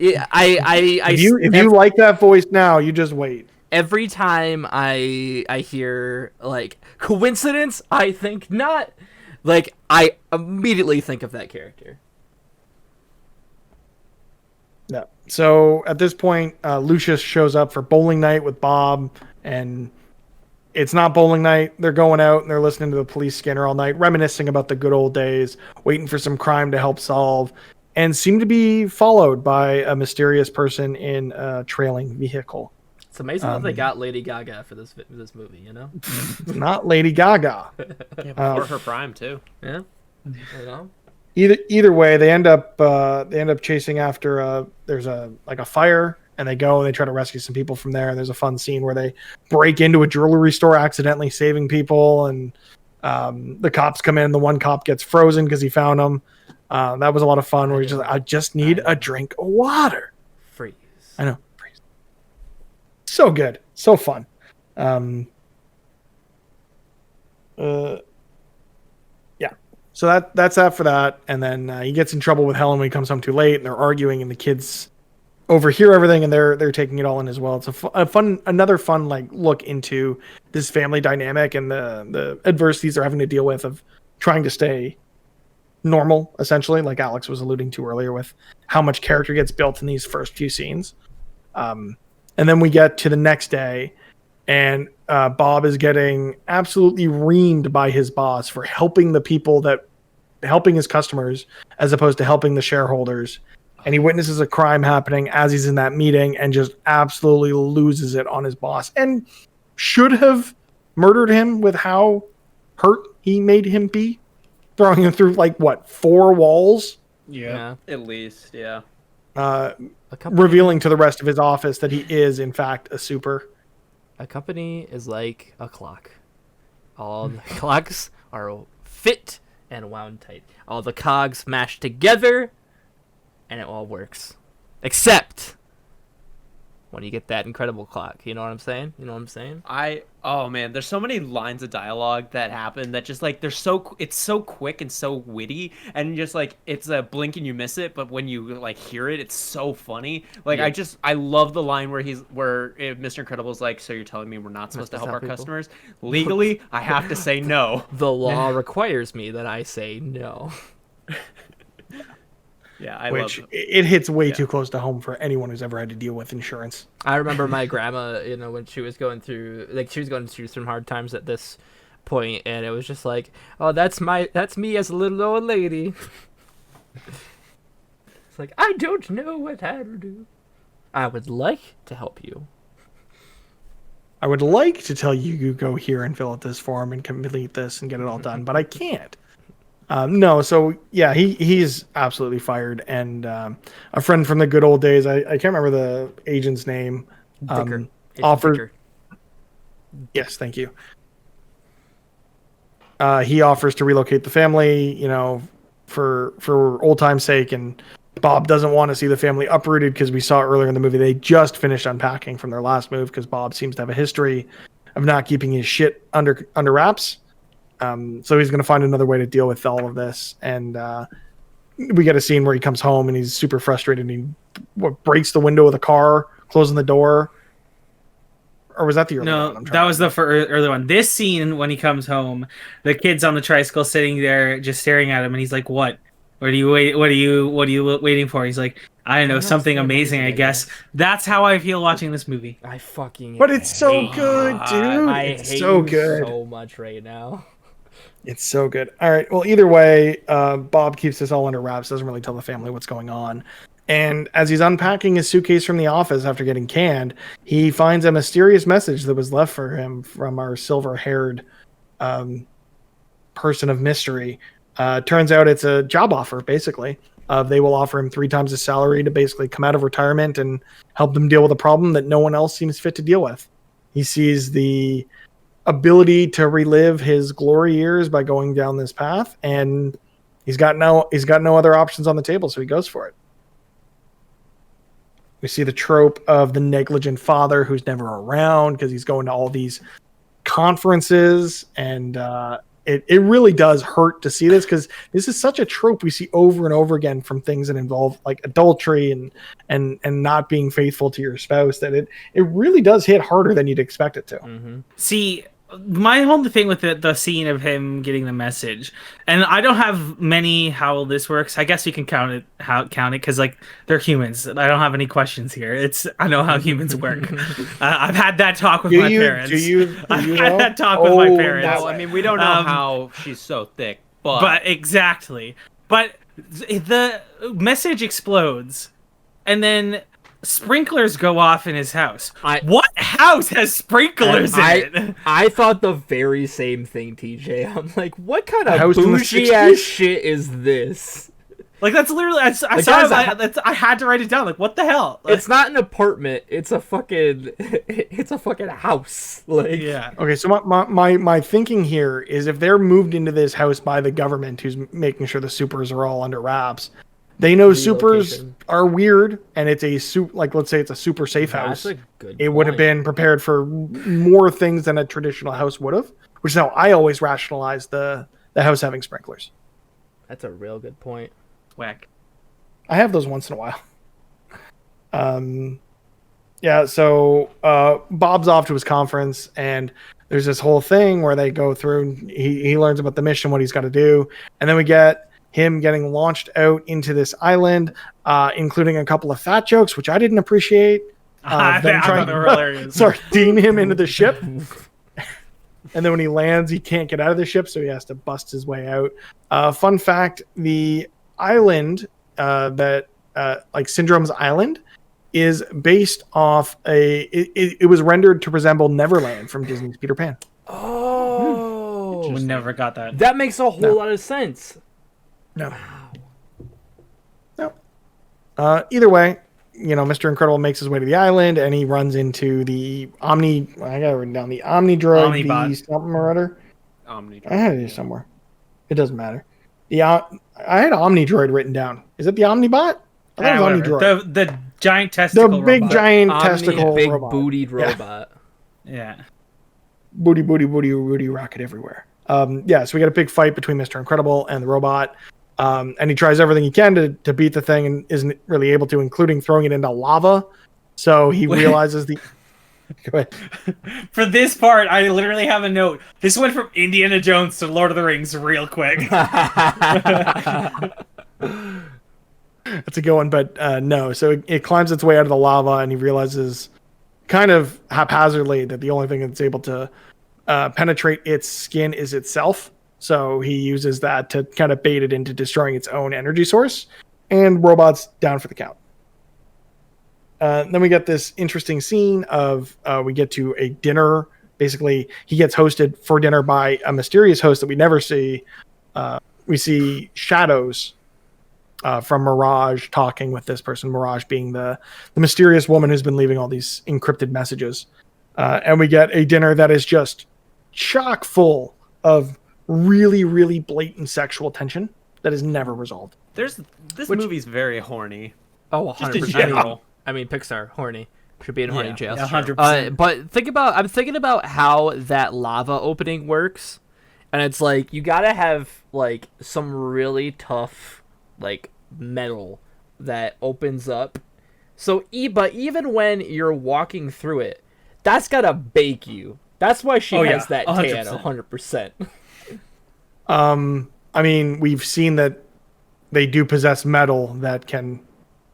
like that voice now, you just wait. Every time I hear like coincidence, I think not. Like I immediately think of that character. Yeah. So at this point, Lucius shows up for bowling night with Bob, and it's not bowling night. They're going out and they're listening to the police scanner all night, reminiscing about the good old days, waiting for some crime to help solve, and seem to be followed by a mysterious person in a trailing vehicle. It's amazing that they got Lady Gaga for this movie, you know? Not Lady Gaga. Yeah, before her prime too. Yeah. You know? Either way, they end up chasing after there's a fire, and they go and they try to rescue some people from there. And there's a fun scene where they break into a jewelry store, accidentally saving people, and the cops come in. The one cop gets frozen because he found them. That was a lot of fun. Where he's just, I just need a drink of water. Freeze. I know. Freeze. So good, so fun. So that's that for that. And then he gets in trouble with Helen when he comes home too late, and they're arguing, and the kids overhear everything, and they're taking it all in as well. It's another fun like look into this family dynamic and the adversities they're having to deal with of trying to stay normal, essentially, like Alex was alluding to earlier with how much character gets built in these first few scenes. And then we get to the next day, and Bob is getting absolutely reamed by his boss for helping his customers as opposed to helping the shareholders. And he witnesses a crime happening as he's in that meeting and just absolutely loses it on his boss, and should have murdered him with how hurt he made him be, throwing him through like what 4 walls, Yeah. At least, yeah. A company, revealing to the rest of his office that he is in fact a super. a company is like a clock. All the clocks are fit and wound tight. All the cogs mashed together, and it all works. Except when you get that incredible clock. You know what I'm saying? Oh man, there's so many lines of dialogue that happen that just like it's so quick and so witty, and just like it's a blink and you miss it, but when you like hear it, it's so funny. Like Yeah. I love the line where Mr. Incredible's like, so you're telling me we're not supposed to help our people? customers? Legally, I have to say no. The law requires me that I say no. Yeah, I Which love it hits way too close to home for anyone who's ever had to deal with insurance. I remember my grandma, when she was going through some hard times at this point, and it was just like, oh, that's me as a little old lady. It's like, I don't know what I to do. I would like to help you. I would like to tell you, you go here and fill out this form and complete this and get it all done, but I can't. No, so yeah, he's absolutely fired. And a friend from the good old days, I can't remember the agent's name, Dicker. offered. Dicker. Yes, thank you. He offers to relocate the family, for old time's sake, and Bob doesn't want to see the family uprooted because we saw earlier in the movie they just finished unpacking from their last move because Bob seems to have a history of not keeping his shit under wraps. So he's going to find another way to deal with all of this. And we get a scene where he comes home and he's super frustrated and he breaks the window of the car, closing the door. Or was that the early one? No, that was the early one. This scene when he comes home, the kid's on the tricycle sitting there just staring at him, and he's like, "What? What are you waiting for?" He's like, "I don't know, something amazing, I guess." That's how I feel watching this movie. I fucking. But it's so good, dude. It's It's so good. so much right now. It's so good. All right. Well, either way, Bob keeps this all under wraps. Doesn't really tell the family what's going on. And as he's unpacking his suitcase from the office after getting canned, he finds a mysterious message that was left for him from our silver-haired person of mystery. Turns out it's a job offer, basically. They will offer him 3 times his salary to basically come out of retirement and help them deal with a problem that no one else seems fit to deal with. He sees the ability to relive his glory years by going down this path, and he's got no other options on the table, so he goes for it. We see the trope of the negligent father who's never around because he's going to all these conferences, and it really does hurt to see this because this is such a trope we see over and over again from things that involve like adultery and not being faithful to your spouse, that it really does hit harder than you'd expect it to. Mm-hmm. See, my whole thing with the scene of him getting the message, and I don't have many how this works. I guess you can count it because like they're humans. I don't have any questions here. I know how humans work. I've had that talk with my parents. I've had that talk with my parents. Well, I mean, we don't know how she's so thick, but exactly. But the message explodes, and then sprinklers go off in his house. What house has sprinklers in it? I thought the very same thing, TJ. I'm like, what kind of House in the bougie 60s? ass shit is this? Like, that's literally. I had to write it down. Like, what the hell? Like, It's not an apartment. It's a fucking house. Like, yeah. Okay, so my thinking here is if they're moved into this house by the government who's making sure the supers are all under wraps, they know supers Relocation. are weird, and it's let's say it's a super safe house. That's a good It would have point. been prepared for more things than a traditional house would have, which is how I always rationalize the house having sprinklers. That's a real good point. Whack. I have those once in a while. Yeah, so Bob's off to his conference, and there's this whole thing where they go through, and he learns about the mission, what he's got to do, and then we get him getting launched out into this island, including a couple of fat jokes, which I didn't appreciate. I Them thought trying they were hilarious. sardine him into the ship. And then when he lands, he can't get out of the ship, so he has to bust his way out. Fun fact, the island like Syndrome's Island is based off it was rendered to resemble Neverland from Disney's Peter Pan. Oh, interesting. never got that. That makes a whole No. lot of sense. No. No. Either way, Mr. Incredible makes his way to the island, and he runs into the I got it written down, the Omnidroid Omnibot. V something or other. Omnidroid. I had it here somewhere. It doesn't matter. I had Omnidroid written down. Is it the Omnibot? I thought it was However, Omnidroid. the giant The testicle big robot. giant Omni, testicle big robot. bootied Yeah. robot. Yeah. Booty, rocket everywhere. So we got a big fight between Mr. Incredible and the robot. And he tries everything he can to beat the thing and isn't really able to, including throwing it into lava. So he realizes the... Go ahead. For this part, I literally have a note. This went from Indiana Jones to Lord of the Rings real quick. That's a good one, but no. So it climbs its way out of the lava, and he realizes kind of haphazardly that the only thing that's able to penetrate its skin is itself. So he uses that to kind of bait it into destroying its own energy source, and robot's down for the count. Then we get this interesting scene of we get to a dinner. Basically, he gets hosted for dinner by a mysterious host that we never see. We see shadows from Mirage talking with this person, Mirage being the mysterious woman who's been leaving all these encrypted messages. And we get a dinner that is just chock full of really, really blatant sexual tension that is never resolved. This movie's very horny. Oh, Just in 100%. general. I mean, Pixar, horny. Should be in horny Yeah, jail. 100%. But I'm thinking about how that lava opening works. And it's like, you gotta have, like, some really tough, like, metal that opens up. So, but even when you're walking through it, that's gotta bake you. That's why she has that tan, 100%. I mean, we've seen that they do possess metal that can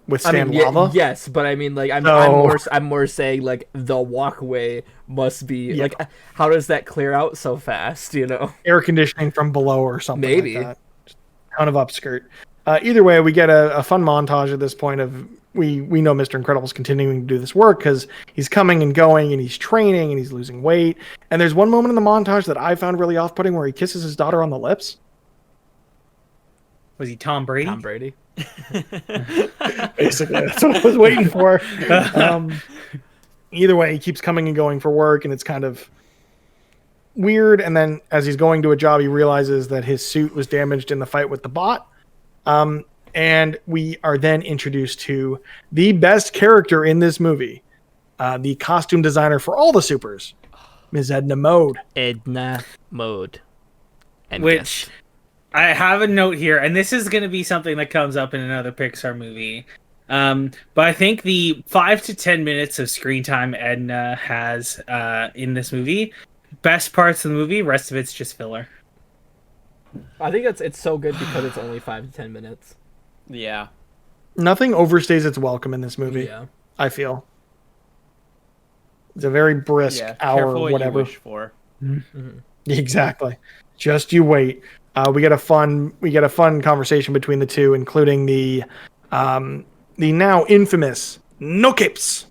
withstand lava. Yes, but I mean, like, I'm more saying, like, the walkway must be like, how does that clear out so fast? Air conditioning from below or something. Maybe. Like that. Ton of upskirt. Either way, we get a fun montage at this point of we know Mr. Incredible's continuing to do this work because he's coming and going and he's training and he's losing weight. And there's one moment in the montage that I found really off-putting where he kisses his daughter on the lips. Was he Tom Brady? Tom Brady. Basically, that's what I was waiting for. Either way, he keeps coming and going for work, and it's kind of weird. And then as he's going to a job, he realizes that his suit was damaged in the fight with the bot. And we are then introduced to the best character in this movie, the costume designer for all the supers, Ms. Edna Mode. Edna Mode. And Which I have a note here, and this is going to be something that comes up in another Pixar movie. But I think the 5 to 10 minutes of screen time Edna has in this movie, best parts of the movie, rest of it's just filler. I think it's so good because it's only 5 to 10 minutes. Yeah. Nothing overstays its welcome in this movie, Yeah. I feel. It's a very brisk hour, Careful what whatever. you wish for. Exactly. Just you wait. We get a fun conversation between the two, including the now infamous no capes.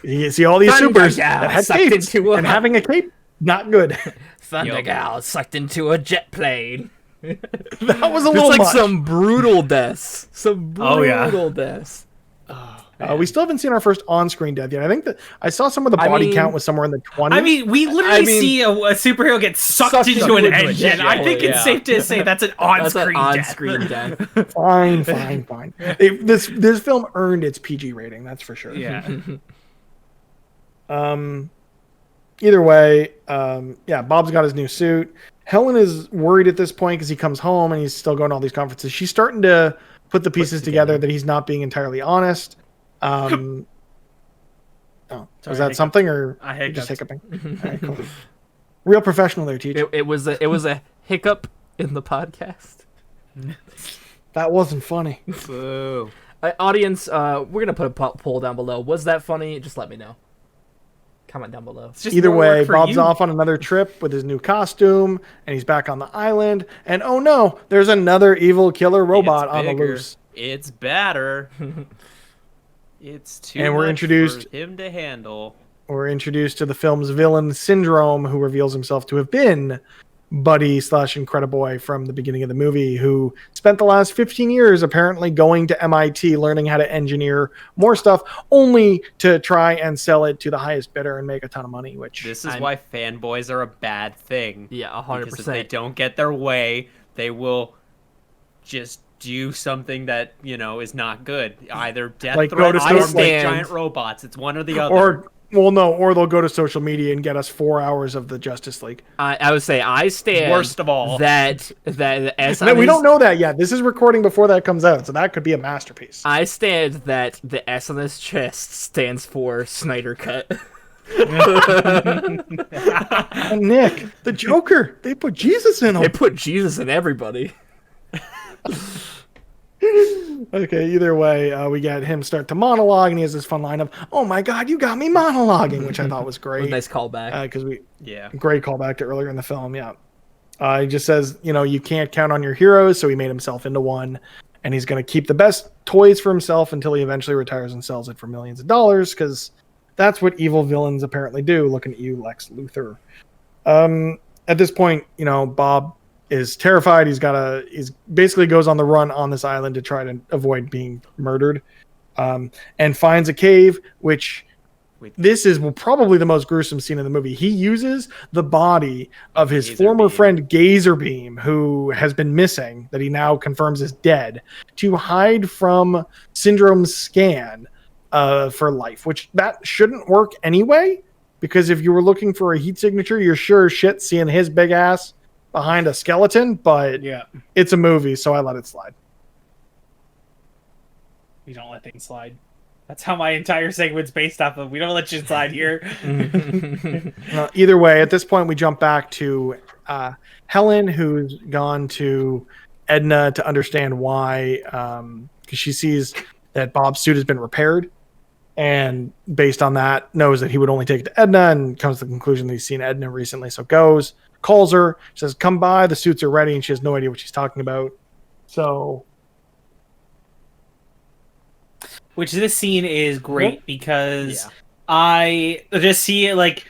You see all these Thunder supers Gal that had sucked capes, into a- and having a cape, not good. Thunder Yup. Gal sucked into a jet plane. That was a It's little like much. some brutal deaths. Some brutal Oh, yeah. deaths. We still haven't seen our first on-screen death yet. I think that I saw some of the body count was somewhere in the 20s. I mean, we literally see a superhero get sucked into an engine. I think it's safe to say that's an That's an on-screen death. on-screen death. Fine. This film earned its PG rating, that's for sure. Yeah. Either way, Bob's got his new suit. Helen is worried at this point because he comes home and he's still going to all these conferences. She's starting to put the pieces together that he's not being entirely honest. Was that something or I you're just hiccuped. hiccuping? All right, cool. Real professional there, teacher. It was a hiccup in the podcast. That wasn't funny. Boo. Audience, we're gonna put a poll down below. Was that funny? Just let me know. Comment down below. It's just Either more way, work for Bob's you. off on another trip with his new costume, and he's back on the island. And oh no, there's another evil killer robot It's on the bigger. loose. It's badder. It's too And we're much introduced- for him to handle. we're introduced to the film's villain, Syndrome, who reveals himself to have been Buddy / Incrediboy from the beginning of the movie, who spent the last 15 years apparently going to MIT learning how to engineer more stuff, only to try and sell it to the highest bidder and make a ton of money. Which This is why fanboys are a bad thing. Yeah, Because if 100%. they don't get their way, they will just do something that, is not good. Either death Like, go to threats or social- make stand- giant robots. It's one or the other. or they'll go to social media and get us 4 hours of the Justice League. I would say I stand Worst of all. that as No, we don't know that yet. This is recording before that comes out, so that could be a masterpiece. I stand that the S on his chest stands for Snyder Cut. And Nick, the Joker, they put Jesus in They him. put Jesus in everybody. Okay, either way, we get him start to monologue, and he has this fun line of, "Oh my God, you got me monologuing," which I thought was great. Nice callback. Because Yeah. great callback to earlier in the film. Yeah, he just says, you can't count on your heroes, so he made himself into one, and he's going to keep the best toys for himself until he eventually retires and sells it for millions of dollars, because that's what evil villains apparently do. Looking at you, Lex Luthor. At this point, Bob is terrified. He's basically goes on the run on this island to try to avoid being murdered, and finds a cave, which this is probably the most gruesome scene in the movie. He uses the body of his former friend Gazerbeam, who has been missing, that he now confirms is dead, to hide from Syndrome's scan for life, which that shouldn't work anyway, because if you were looking for a heat signature, you're sure as shit seeing his big ass behind a skeleton, but Yeah. it's a movie, so I let it slide. We don't let things slide. That's how my entire segment's based off of. We don't let shit slide here. Either way, at this point, we jump back to Helen, who's gone to Edna to understand why, because she sees that Bob's suit has been repaired, and based on that, knows that he would only take it to Edna, and comes to the conclusion that he's seen Edna recently, so calls her, says, "Come by, the suits are ready," and she has no idea what she's talking about. So, Which this scene is great because I just see it like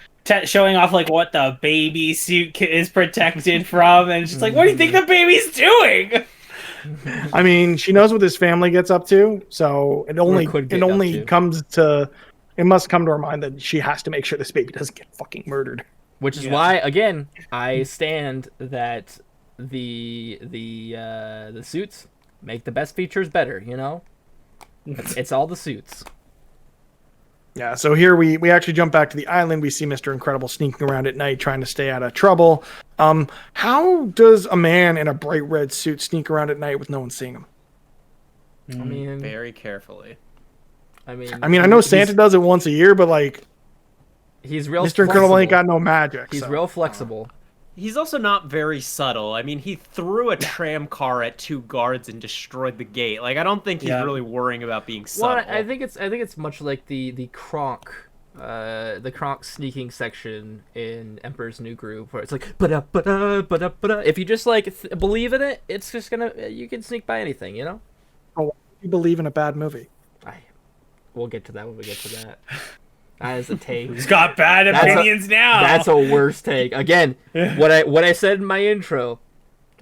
showing off like what the baby suit is protected from, and it's just like, what do you think the baby's doing? I mean, she knows what this family gets up to, so it only could get up to. it must come to her mind that she has to make sure this baby doesn't get fucking murdered. Which is why, again, I stand that the suits make the best features better. It's all the suits. Yeah, so here we actually jump back to the island. We see Mr. Incredible sneaking around at night trying to stay out of trouble. How does a man in a bright red suit sneak around at night with no one seeing him? I mean, Very carefully. I mean, I know Santa does it once a year, but like, he's real. Mr. Incredible ain't flexible. got no magic. He's so. real flexible. He's also not very subtle. I mean, he threw a tram car at 2 guards and destroyed the gate. Like, I don't think he's really worrying about being subtle. Well, I think it's much like the Kronk sneaking section in Emperor's New Groove, where it's like ba-da. If you just like believe in it, it's just you can sneak by anything, Oh, why do you believe in a bad movie? We'll get to that when we get to that. That is a take. He's got bad opinions now. That's a worse take. Again, what I said in my intro,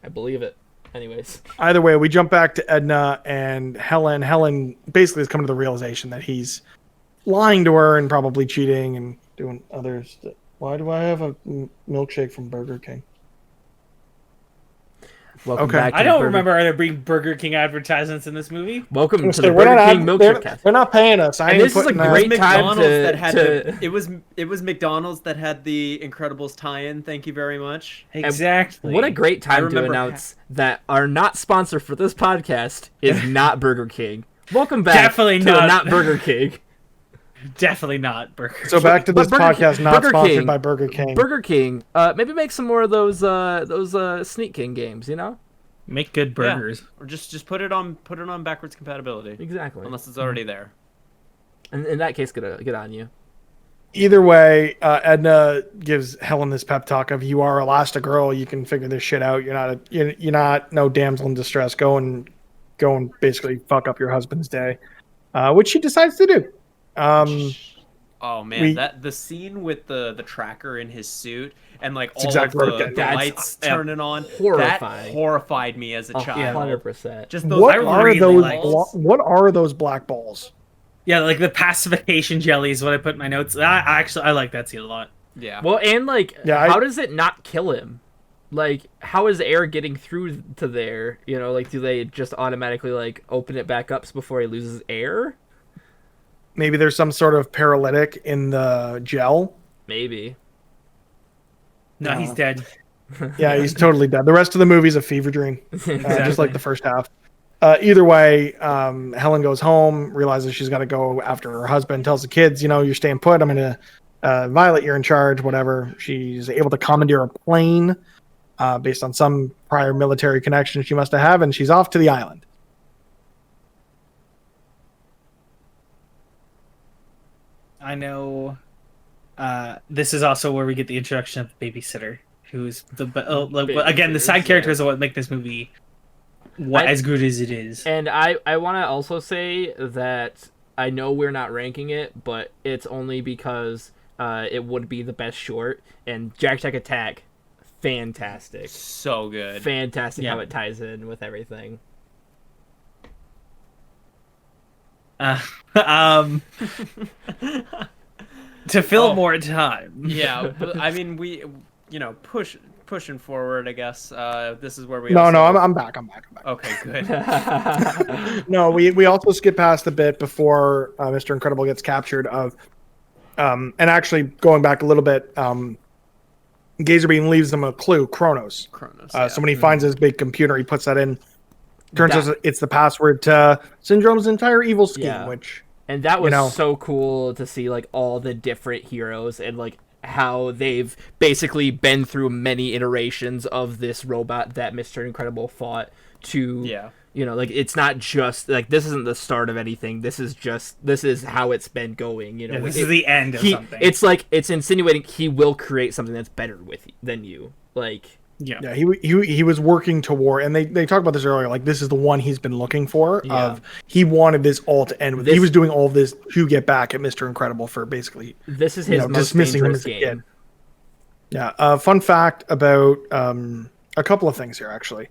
I believe it. Anyways. Either way, we jump back to Edna and Helen. Helen basically has come to the realization that he's lying to her and probably cheating and doing other stuff. Why do I have a milkshake from Burger King? Welcome Okay. back to I don't Burger- remember there being Burger King advertisements in this movie. Welcome to So the we're Burger not King Milkshake Cast. they're not paying us. I And ain't this is a putting that- great time McDonald's to- that had to- it was McDonald's that had the Incredibles tie-in. Thank you very much. Exactly. What a great time to remember- announce that our not sponsor for this podcast is not Burger King. Welcome back Definitely to not. not Burger King. Definitely not Burger. So back to But this Burger podcast, King- not Burger sponsored King- by Burger King. Burger King, maybe make some more of those Sneak King games, Make good burgers. Or just put it on backwards compatibility. Exactly. Unless it's already there. And in that case, get on you. Either way, Edna gives Helen this pep talk of, "You are Elastigirl. You can figure this shit out. You're not no damsel in distress. Go and basically fuck up your husband's day," which she decides to do. Oh man, the scene with the tracker in his suit and like all exactly of what I'm the getting lights turning on, horrifying. that horrified me as a child. 100%. Just those What I are really those? liked- What are those black balls? Yeah, like the pacification jelly is what I put in my notes. I like that scene a lot. Yeah. Well, and like, Yeah, how does it not kill him? Like, how is air getting through to there? You know, like, do they just automatically like open it back up before he loses air? Maybe there's some sort of paralytic in the gel. Maybe. No, he's dead. Yeah, he's totally dead. The rest of the movie's a fever dream, just like Exactly. the first half. Either way, Helen goes home, realizes she's got to go after her husband, tells the kids, you're staying put. I'm going to, Violet, you're in charge, whatever. She's able to commandeer a plane based on some prior military connection she must have, and she's off to the island. I know. This is also where we get the introduction of the babysitter, who's again the side characters are what make this movie as good as it is. And I want to also say that I know we're not ranking it, but it's only because it would be the best short. And Jack Jack Attack, fantastic, So good. fantastic Yeah. how it ties in with everything. To fill more time. Yeah, but I mean, we, pushing forward, I guess. This is where we. No, also... I'm back. I'm back. Okay, good. No, we also skip past the bit before Mr. Incredible gets captured and actually going back a little bit, Gazerbeam leaves them a clue, Kronos. So when he finds his big computer, he puts that in. Turns out it's the password to Syndrome's entire evil scheme, which... And that was so cool to see, like, all the different heroes and, like, how they've basically been through many iterations of this robot that Mr. Incredible fought to... Yeah. Like, it's not just... Like, this isn't the start of anything. This is how it's been going, Yeah, this is the end of something. It's like, it's insinuating he will create something that's better than you. Like... Yeah, he was working toward, and they talked about this earlier. Like, this is the one he's been looking for. Yeah. He wanted this all to end with. He was doing all of this to get back at Mr. Incredible for basically. This is his most dismissing him dangerous as a game. kid. Yeah. Fun fact about a couple of things here, actually.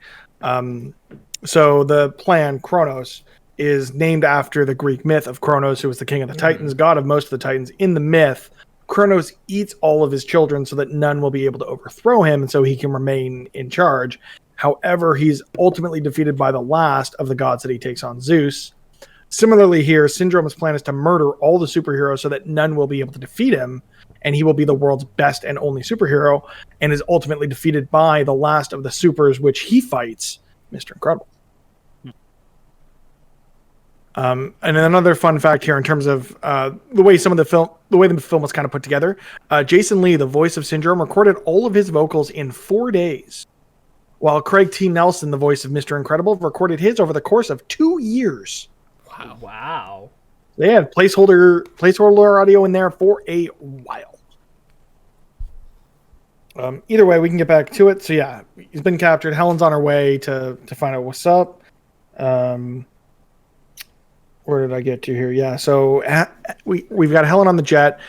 So the plan Kronos is named after the Greek myth of Kronos, who was the king of the Titans, god of most of the Titans. In the myth, Kronos eats all of his children so that none will be able to overthrow him, and so he can remain in charge. However, he's ultimately defeated by the last of the gods that he takes on, Zeus. Similarly here, Syndrome's plan is to murder all the superheroes so that none will be able to defeat him, and he will be the world's best and only superhero, and is ultimately defeated by the last of the supers, which he fights, Mr. Incredible. And another fun fact here in terms of the way the film was kind of put together. Jason Lee, the voice of Syndrome, recorded all of his vocals in 4 days, while Craig T. Nelson, the voice of Mr. Incredible, recorded his over the course of 2 years. Wow. They had placeholder audio in there for a while. Either way, we can get back to it. So yeah, he's been captured. Helen's on her way to find out what's up. Where did I get to here? Yeah, so we've got Helen on the jet.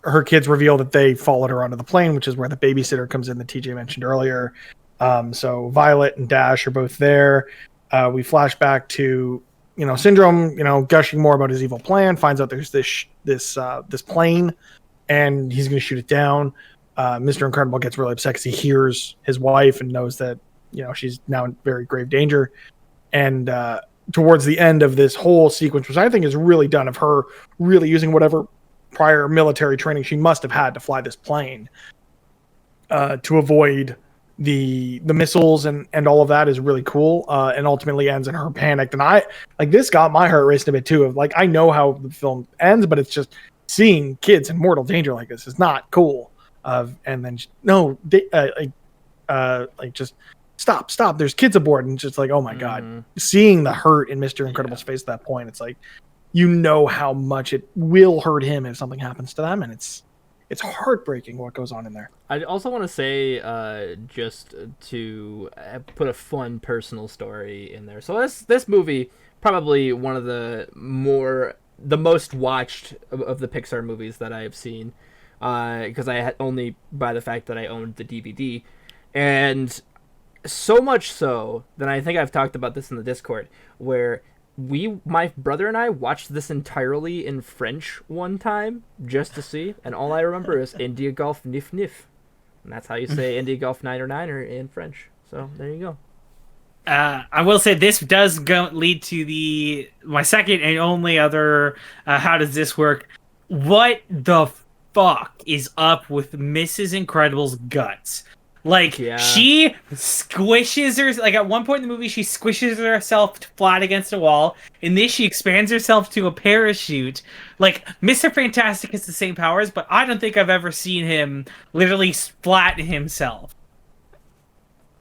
Her kids reveal that they followed her onto the plane, which is where the babysitter comes in that TJ mentioned earlier. So Violet and Dash are both there. We flash back to Syndrome, gushing more about his evil plan. Finds out there's this plane, and he's going to shoot it down. Mr. Incredible gets really upset because he hears his wife and knows that she's now in very grave danger. And towards the end of this whole sequence, which I think is really done of her really using whatever prior military training she must have had to fly this plane to avoid the missiles and all of that, is really cool, and ultimately ends in her panicked. And this got my heart racing a bit too, of I know how the film ends, but it's just seeing kids in mortal danger like this is not cool. And then just stop, there's kids aboard, and just oh my god, seeing the hurt in Mr. Incredible's face at that point, it's how much it will hurt him if something happens to them, and it's heartbreaking what goes on in there. I also want to say, just to put a fun personal story in there. So this movie, probably one of the more the most watched of the Pixar movies that I have seen, because I had only by the fact that I owned the DVD, and so much so that I think I've talked about this in the Discord, where my brother and I watched this entirely in French one time just to see, and all I remember is India Golf Nif Nif, and that's how you say India Golf Niner Niner in French. So there you go. I will say this does lead to my second and only other. How does this work? What the fuck is up with Mrs. Incredible's guts? Like, she squishes her, like, at one point in the movie, she squishes herself flat against a wall. In this, she expands herself to a parachute. Like, Mr. Fantastic has the same powers, but I don't think I've ever seen him literally flatten himself.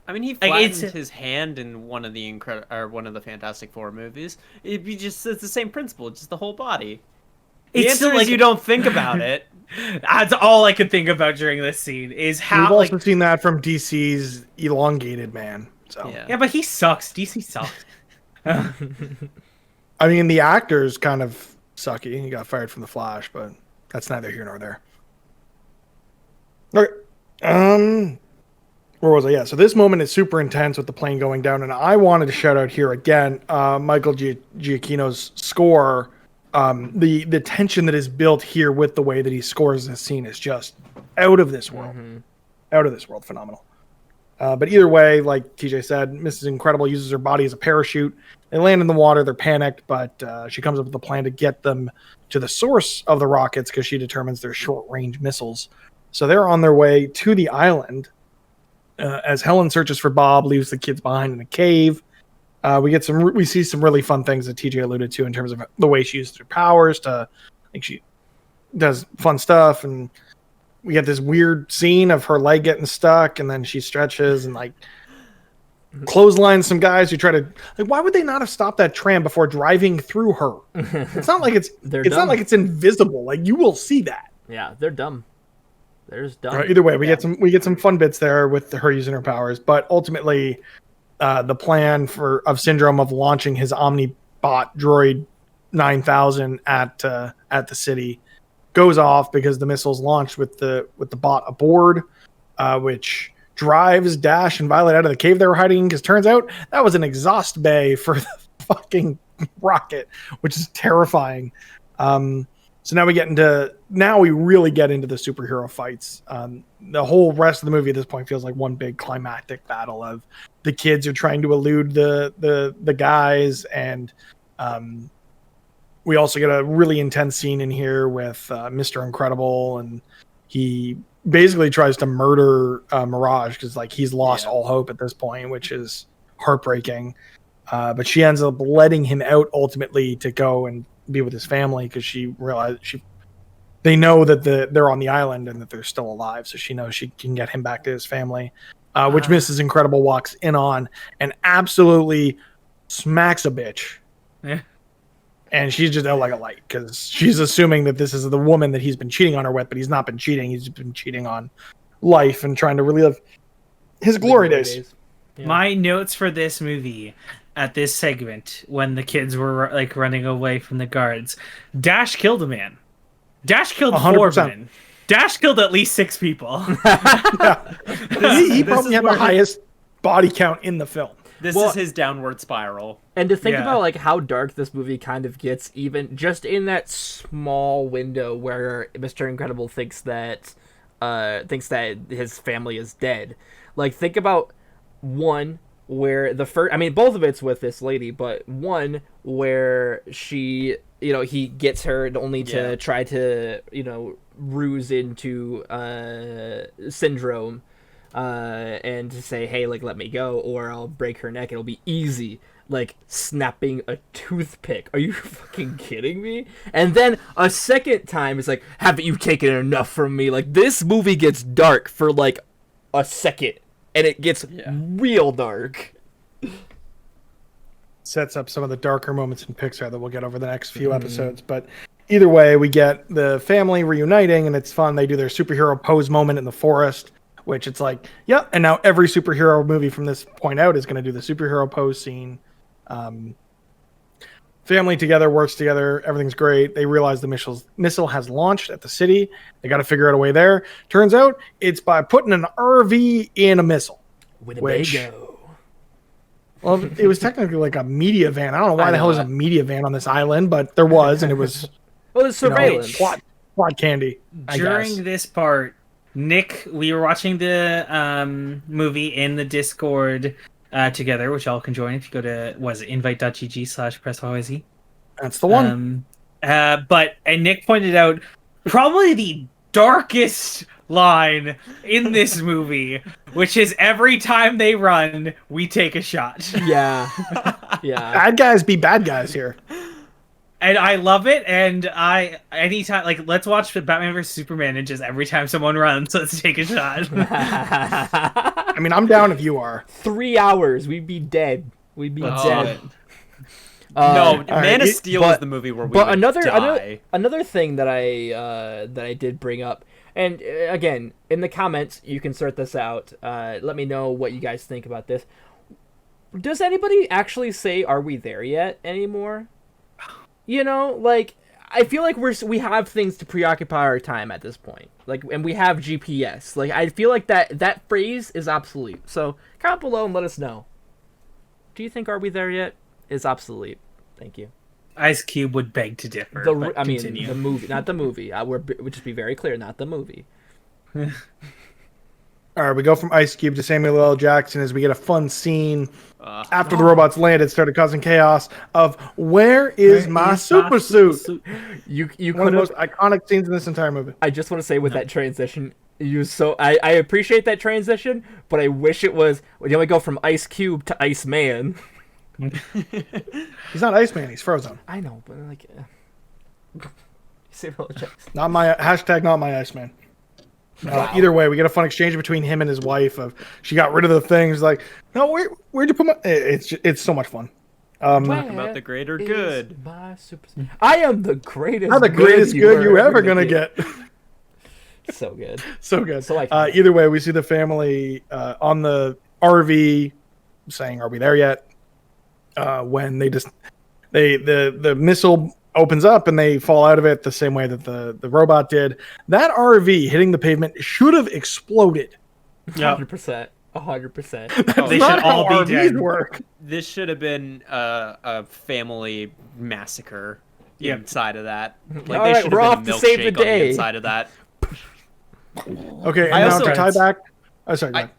I mean, he flattened his hand in one of the Fantastic Four movies. It's the same principle, just the whole body. The answer is you don't think about it. That's all I could think about during this scene is how. We've also seen that from DC's Elongated Man. So yeah, but he sucks. DC sucks. I mean, the actor's kind of sucky. He got fired from The Flash, but that's neither here nor there. Okay. Where was I? Yeah, so this moment is super intense with the plane going down, and I wanted to shout out here again, Michael Giacchino's score. The tension that is built here with the way that he scores this scene is just out of this world. Out of this world. Phenomenal. But either way, like TJ said, Mrs. Incredible uses her body as a parachute. They land in the water. They're panicked, but she comes up with a plan to get them to the source of the rockets because she determines they're short-range missiles. So they're on their way to the island. As Helen searches for Bob, leaves the kids behind in a cave. We see some really fun things that TJ alluded to in terms of the way she uses her powers she does fun stuff, and we get this weird scene of her leg getting stuck, and then she stretches and clotheslines some guys who try to why would they not have stopped that tram before driving through her? It's not like not like it's invisible. Like, you will see that. Yeah, they're dumb. There's dumb. Either way, we get some fun bits there with her using her powers, but ultimately, the plan of Syndrome of launching his Omnibot droid 9000 at the city goes off because the missiles launched with the bot aboard, which drives Dash and Violet out of the cave they were hiding in, because turns out that was an exhaust bay for the fucking rocket, which is terrifying. So now we really get into the superhero fights. The whole rest of the movie at this point feels like one big climactic battle of the kids are trying to elude the guys, and we also get a really intense scene in here with Mr. Incredible, and he basically tries to murder Mirage because he's lost all hope at this point, which is heartbreaking. But she ends up letting him out ultimately to go and be with his family because she realized they know that they're on the island and that they're still alive, so she knows she can get him back to his family, which Mrs. Incredible walks in on and absolutely smacks a bitch. Yeah. And she's just out like a light because she's assuming that this is the woman that he's been cheating on her with, but he's not been cheating. He's been cheating on life and trying to relive his glory days. Yeah. My notes for this movie at this segment, when the kids were running away from the guards, Dash killed a man. Dash killed 4 men. Dash killed at least 6 people. He probably had the highest body count in the film. This is his downward spiral. And to think about how dark this movie kind of gets, even just in that small window where Mr. Incredible thinks that his family is dead. Think about one where both of it's with this lady, but one where she, he gets her only to try to, ruse into Syndrome, and to say, hey, let me go or I'll break her neck. It'll be easy. Snapping a toothpick. Are you fucking kidding me? And then a second time it's haven't you taken enough from me? This movie gets dark for a second. And it gets real dark. Sets up some of the darker moments in Pixar that we'll get over the next few episodes. But either way, we get the family reuniting, and it's fun. They do their superhero pose moment in the forest, which it's and now every superhero movie from this point out is going to do the superhero pose scene. family together, works together, everything's great. They realize the missile has launched at the city. They got to figure out a way there. Turns out it's by putting an RV in a missile. Winnebago. Well, it was technically like a media van. I don't know why the hell there's a media van on this island, but there was, and it was Well, it's surveillance. plot candy. I guess. During this part, Nick, we were watching the movie in the Discord together, which y'all can join if you go to invite.gg/press YYZ. That's the one. And Nick pointed out probably the darkest line in this movie, which is every time they run, we take a shot. Yeah. Yeah. Bad guys be bad guys here. And I love it, and anytime, let's watch the Batman vs Superman, and just every time someone runs, let's take a shot. I mean, I'm down if you are. 3 hours, we'd be dead. We'd be dead. No, Man right, of Steel is the movie where we would die. Another thing that I did bring up, and again, in the comments, you can sort this out. Let me know what you guys think about this. Does anybody actually say, "Are we there yet?" anymore? You know, like, I feel like we have things to preoccupy our time at this point. Like, and we have GPS. Like, I feel like that phrase is obsolete. So, comment below and let us know. Do you think "Are we there yet?" is obsolete? Thank you. Ice Cube would beg to differ. The continue. movie, not the movie. We'll just be very clear, not the movie. All right, we go from Ice Cube to Samuel L. Jackson as we get a fun scene after the robots landed, started causing chaos of where is my super suit? You One of the could most iconic scenes in this entire movie. I just want to say with that transition, I appreciate that transition, but I wish it was when you only go from Ice Cube to Ice Man. He's not Iceman, he's Frozen. I know, but like, Samuel L. Jackson. Not my Iceman. Wow. Either way, we get a fun exchange between him and his wife. Of she got rid of the things. Like, no, where'd you put my? It's so much fun. Talk about the greater good. I am the greatest. How the greatest good you ever gonna get. So good. So good. So either way, we see the family on the RV saying, "Are we there yet?" When the missile opens up and they fall out of it the same way that the robot did. That RV hitting the pavement should have exploded. 100%. 100%. They should all be dead. Work. This should have been a family massacre inside of that. Like, All they right, should we're have off been a to save the milkshake on the day. inside of that. Okay, and I now also- to tie back. Oh, sorry. Go ahead.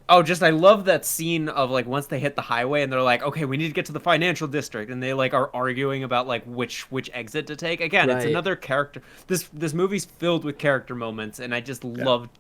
I love that scene of like once they hit the highway and they're like, okay, we need to get to the financial district, and they like are arguing about like which exit to take. Again, it's Right. another character. This movie's filled with character moments, and I just loved.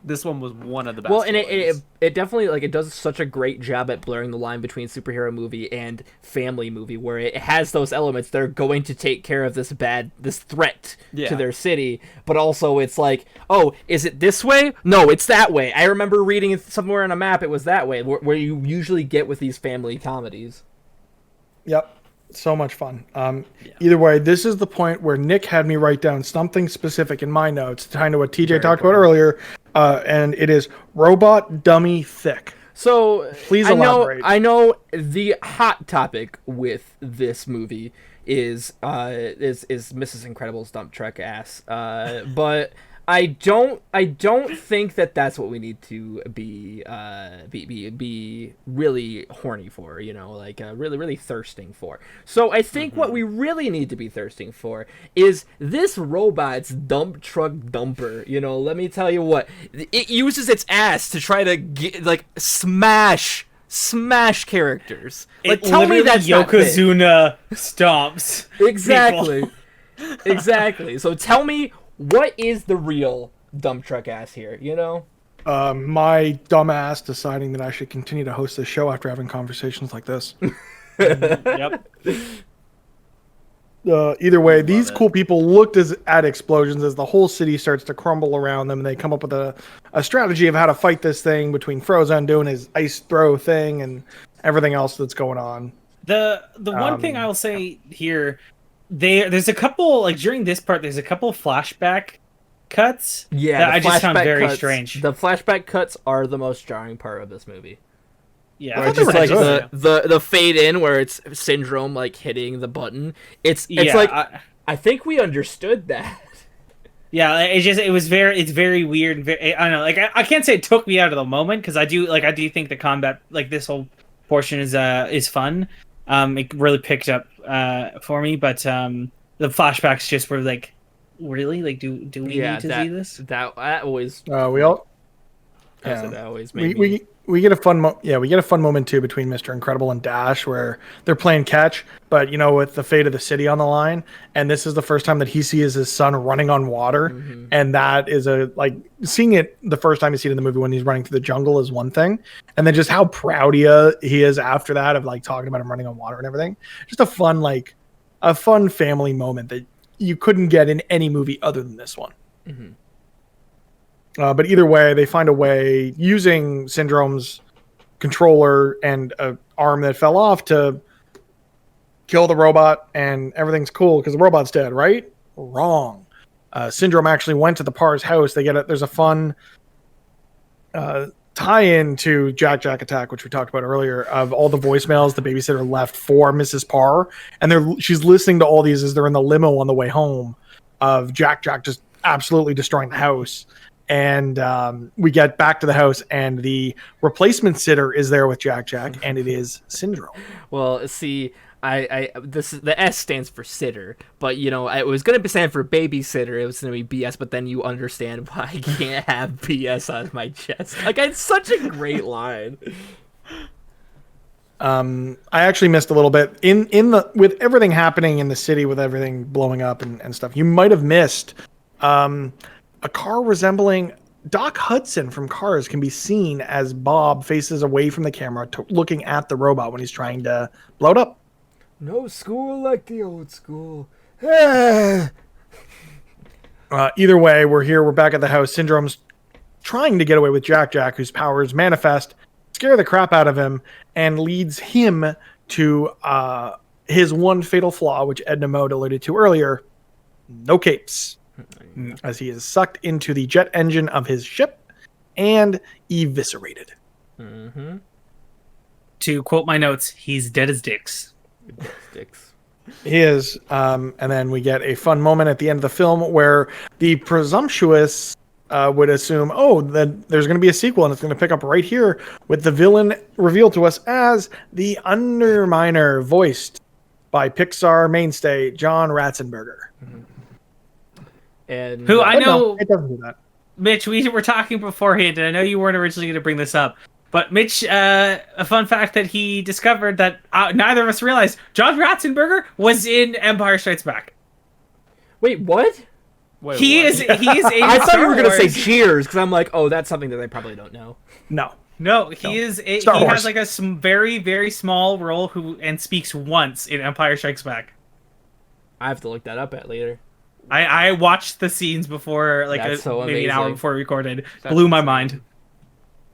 This one was one of the best. Well, and ones. it definitely, like, it does such a great job at blurring the line between superhero movie and family movie, where it has those elements. They're going to take care of this threat to their city, but also it's like, oh, is it this way? No, it's that way. I remember reading somewhere on a map it was that way, where you usually get with these family comedies. Yep. So much fun. Either way, this is the point where Nick had me write down something specific in my notes, kind of what TJ talked about earlier, and it is robot dummy thick. So Please elaborate. I know the hot topic with this movie is Mrs. Incredible's dump truck ass, but I don't think that's what we need to be really horny for, you know, like really thirsting for. So I think what we really need to be thirsting for is this robot's dump truck dumper. You know, let me tell you what, it uses its ass to try to smash characters. Like, It tell me literally that's not fake. Yokozuna stomps. Exactly. Exactly. So tell me, what is the real dump truck ass here, you know? My dumb ass deciding that I should continue to host this show after having conversations like this. Yep. Either way, these cool people looked at explosions as the whole city starts to crumble around them, and they come up with a strategy of how to fight this thing between Frozone doing his ice throw thing and everything else that's going on. The one thing I will say here, there's a couple, like, during this part, there's a couple flashback cuts that I just found very strange. The flashback cuts are the most jarring part of this movie. Yeah, I Or thought they just were like good. the fade in where it's Syndrome like hitting the button. It's yeah, like I think we understood that. yeah. It's very weird. I don't know. Like I can't say it took me out of the moment because I do think the combat, like this whole portion is fun. It really picked up for me, but the flashbacks just were like, really, like do we Yeah, need to see this? that always We all that always made me. we get a fun we get a fun moment too between Mr. Incredible and Dash where they're playing catch, but with the fate of the city on the line, and this is the first time that he sees his son running on water, Mm-hmm. and that is seeing it the first time you see it in the movie when he's running through the jungle is one thing, and then just how proud he is after that of like talking about him running on water and everything. Just a fun family moment that you couldn't get in any movie other than this one. Mm-hmm. But either way, they find a way using Syndrome's controller and an arm that fell off to kill the robot, and everything's cool because the robot's dead, right? Wrong. Syndrome actually went to the Parr's house. There's a fun tie-in to Jack Attack, which we talked about earlier, of all the voicemails the babysitter left for Mrs. Parr, and she's listening to all these as they're in the limo on the way home of Jack just absolutely destroying the house. And we get back to the house, and the replacement sitter is there with Jack, and it is Syndrome. Well, see, the S stands for sitter, but it was gonna stand for babysitter. It was gonna be BS, but then you understand why I can't have BS on my chest. Like, it's such a great line. I actually missed a little bit with everything happening in the city, with everything blowing up and stuff. You might have missed. A car resembling Doc Hudson from Cars can be seen as Bob faces away from the camera, looking at the robot when he's trying to blow it up. No school like the old school. Either way, we're back at the house. Syndrome's trying to get away with Jack, whose powers manifest, scare the crap out of him, and leads him to his one fatal flaw, which Edna Mode alluded to earlier: no capes. As he is sucked into the jet engine of his ship and eviscerated. Mm-hmm. To quote my notes, he's dead as dicks. Sticks. He is. And then we get a fun moment at the end of the film where the presumptuous would assume, that there's going to be a sequel, and it's going to pick up right here with the villain revealed to us as the Underminer, voiced by Pixar mainstay John Ratzenberger. Mm-hmm. And Who I know, no, it doesn't do that. Mitch, we were talking beforehand, and I know you weren't originally going to bring this up, but Mitch, a fun fact that he discovered that neither of us realized: John Ratzenberger was in Empire Strikes Back. Wait, what? Wait, He is in I thought Star you were gonna say Wars. Cheers, because I'm like, that's something that they probably don't know. No. No, he is. He Star Wars. has like a very, very small role and speaks once in Empire Strikes Back. I have to look that up at later. I watched the scenes before, like That's so maybe an hour amazing. before we recorded. That's Blew my insane. mind.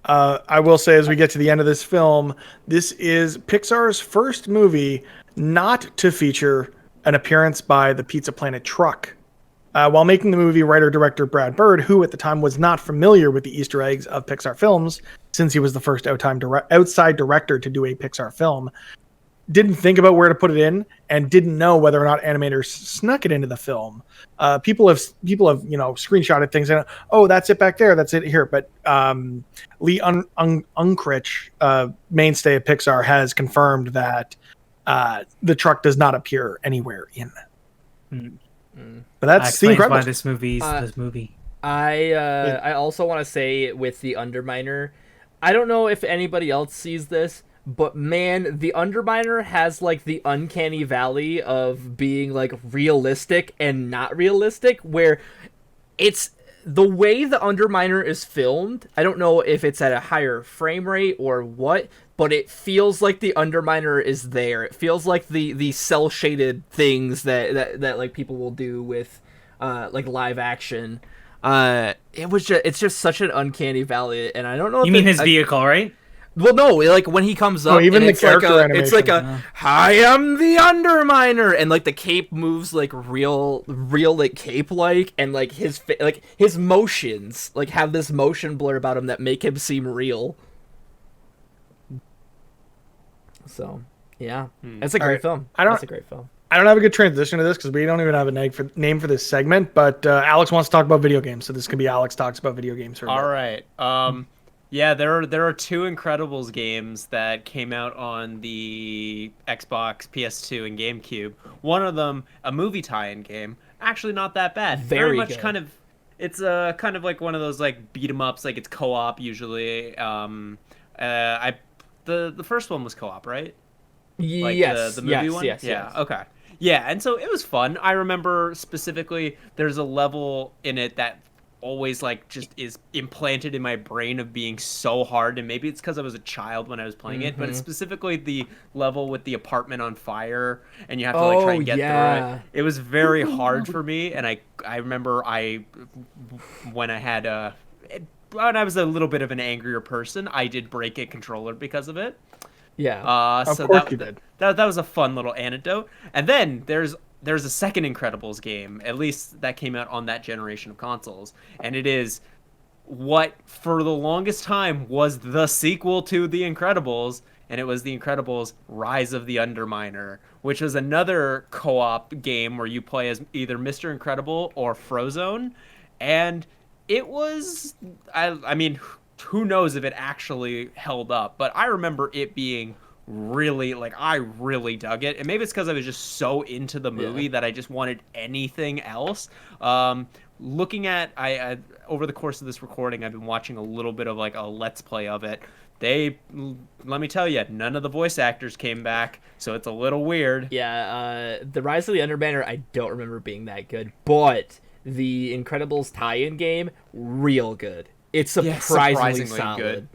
I will say, as we get to the end of this film, this is Pixar's first movie not to feature an appearance by the Pizza Planet truck. While making the movie, writer-director Brad Bird, who at the time was not familiar with the Easter eggs of Pixar films, since he was the first outside director to do a Pixar film, didn't think about where to put it in and didn't know whether or not animators snuck it into the film. People have screenshotted things and that's it back there, that's it here. But Lee Unkrich, mainstay of Pixar, has confirmed that the truck does not appear anywhere in. But that's The Explains why Incredibles. this movie's this movie. I also want to say with the Underminer, I don't know if anybody else sees this, but man, the Underminer has like the uncanny valley of being like realistic and not realistic, where it's the way the Underminer is filmed. I don't know if it's at a higher frame rate or what, but it feels like the Underminer is there. It feels like the cell shaded things that like people will do with like live action. It's just such an uncanny valley, and I don't know. You mean his vehicle, right? Well, no, like when he comes up, even and the it's like character it's like animation. I am the Underminer, and like the cape moves like real like cape like, and like his motions like have this motion blur about him that make him seem real. So yeah, Hmm. it's a great right. film. I don't- It's a great film. I don't have a good transition to this because we don't even have a name for this segment. But Alex wants to talk about video games, so this could be Alex talks about video games for a All bit. right. Yeah, there are two Incredibles games that came out on the Xbox, PS2, and GameCube. One of them, a movie tie-in game, actually not that bad. Very much good. kind of, it's kind of like one of those like beat 'em ups, like it's co-op usually. The first one was co-op, right? Like Yes, the movie one? yes, Yeah, yes. okay. Yeah, and so it was fun. I remember specifically there's a level in it that always like just is implanted in my brain of being so hard, and maybe it's because I was a child when I was playing it, but it's specifically the level with the apartment on fire and you have to like try Oh, and get yeah. through it. It was very hard for me, and I remember when I had when I was a little bit of an angrier person, I did break a controller because of it. Yeah. Of So course you did. that was a fun little anecdote. And then there's a second Incredibles game, at least that came out on that generation of consoles, and it is what for the longest time was the sequel to The Incredibles, and it was The Incredibles Rise of the Underminer, which was another co-op game where you play as either Mr. Incredible or Frozone, and it was I mean who knows if it actually held up, but I remember it being really like I really dug it, and maybe it's because I was just so into the movie that I just wanted anything else. Looking at I over the course of this recording, I've been watching a little bit of like a let's play of it. Let me tell you, none of the voice actors came back, so it's a little weird. Yeah, the Rise of the Underbanner, I don't remember being that good, but the Incredibles tie-in game, real good. It's surprisingly solid. good.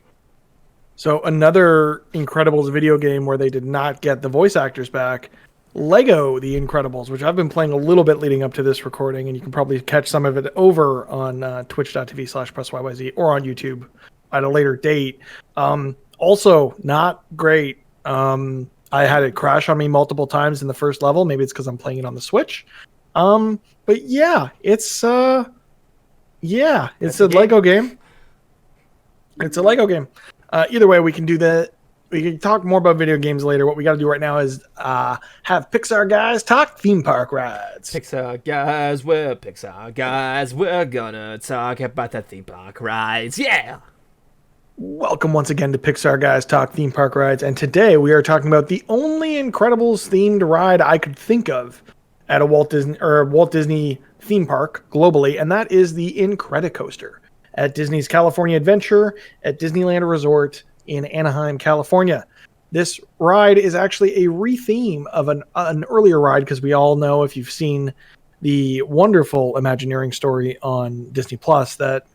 So another Incredibles video game where they did not get the voice actors back, Lego The Incredibles, which I've been playing a little bit leading up to this recording, and you can probably catch some of it over on twitch.tv/PressYYZ or on YouTube at a later date. Also, not great. I had it crash on me multiple times in the first level. Maybe it's because I'm playing it on the Switch. But yeah, it's a Lego game. It's a Lego game. Either way, we can do that. We can talk more about video games later. What we got to do right now is have Pixar guys talk theme park rides. Pixar guys, we're gonna talk about the theme park rides. Yeah! Welcome once again to Pixar guys talk theme park rides. And today we are talking about the only Incredibles themed ride I could think of at a Walt Disney theme park globally, and that is the Incredicoaster at Disney's California Adventure at Disneyland Resort in Anaheim, California. This ride is actually a re-theme of an earlier ride, because we all know, if you've seen the wonderful Imagineering story on Disney Plus, that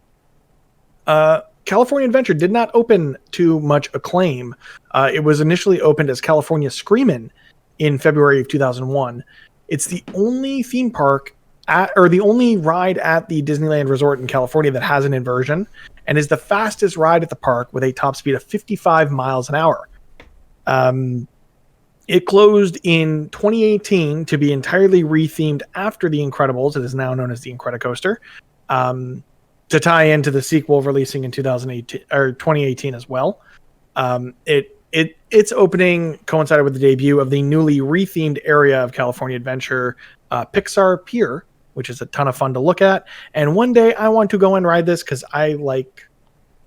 California Adventure did not open to much acclaim. It was initially opened as California Screamin' in February of 2001. It's the only theme park the only ride at the Disneyland Resort in California that has an inversion, and is the fastest ride at the park with a top speed of 55 miles an hour. It closed in 2018 to be entirely rethemed after The Incredibles. It is now known as the Incredicoaster, to tie into the sequel releasing in 2018 or 2018 as well. Its opening coincided with the debut of the newly rethemed area of California Adventure, Pixar Pier, which is a ton of fun to look at. And one day I want to go and ride this because I like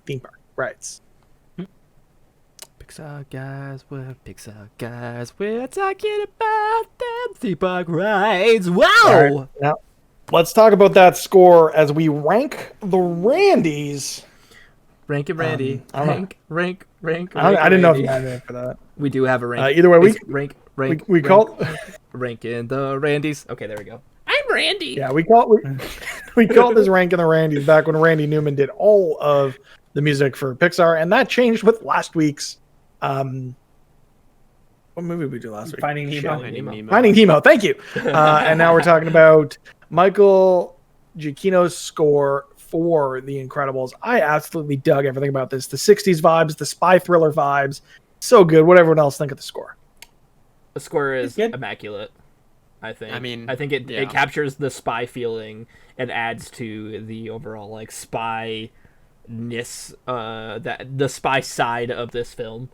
theme park rides. Pixar guys, we're talking about them theme park rides. Wow! All right, now, let's talk about that score as we rank the Randys. Rank and Randy. I don't know. Rank. I didn't know if you had anything for that. We do have a rank. Either way, we call ranking the Randys. Okay, there we go. I'm Randy. Yeah, we called this ranking the Randys back when Randy Newman did all of the music for Pixar, and that changed with last week's. What movie did we do last week? Finding Nemo. Finding Nemo. Thank you. And now we're talking about Michael Giacchino's score for The Incredibles. I absolutely dug everything about this. The 60s vibes, the spy thriller vibes. So good. What everyone else think of the score? The score is good. Immaculate, I think. I mean, I think it captures the spy feeling and adds to the overall like spy-ness, that the spy side of this film.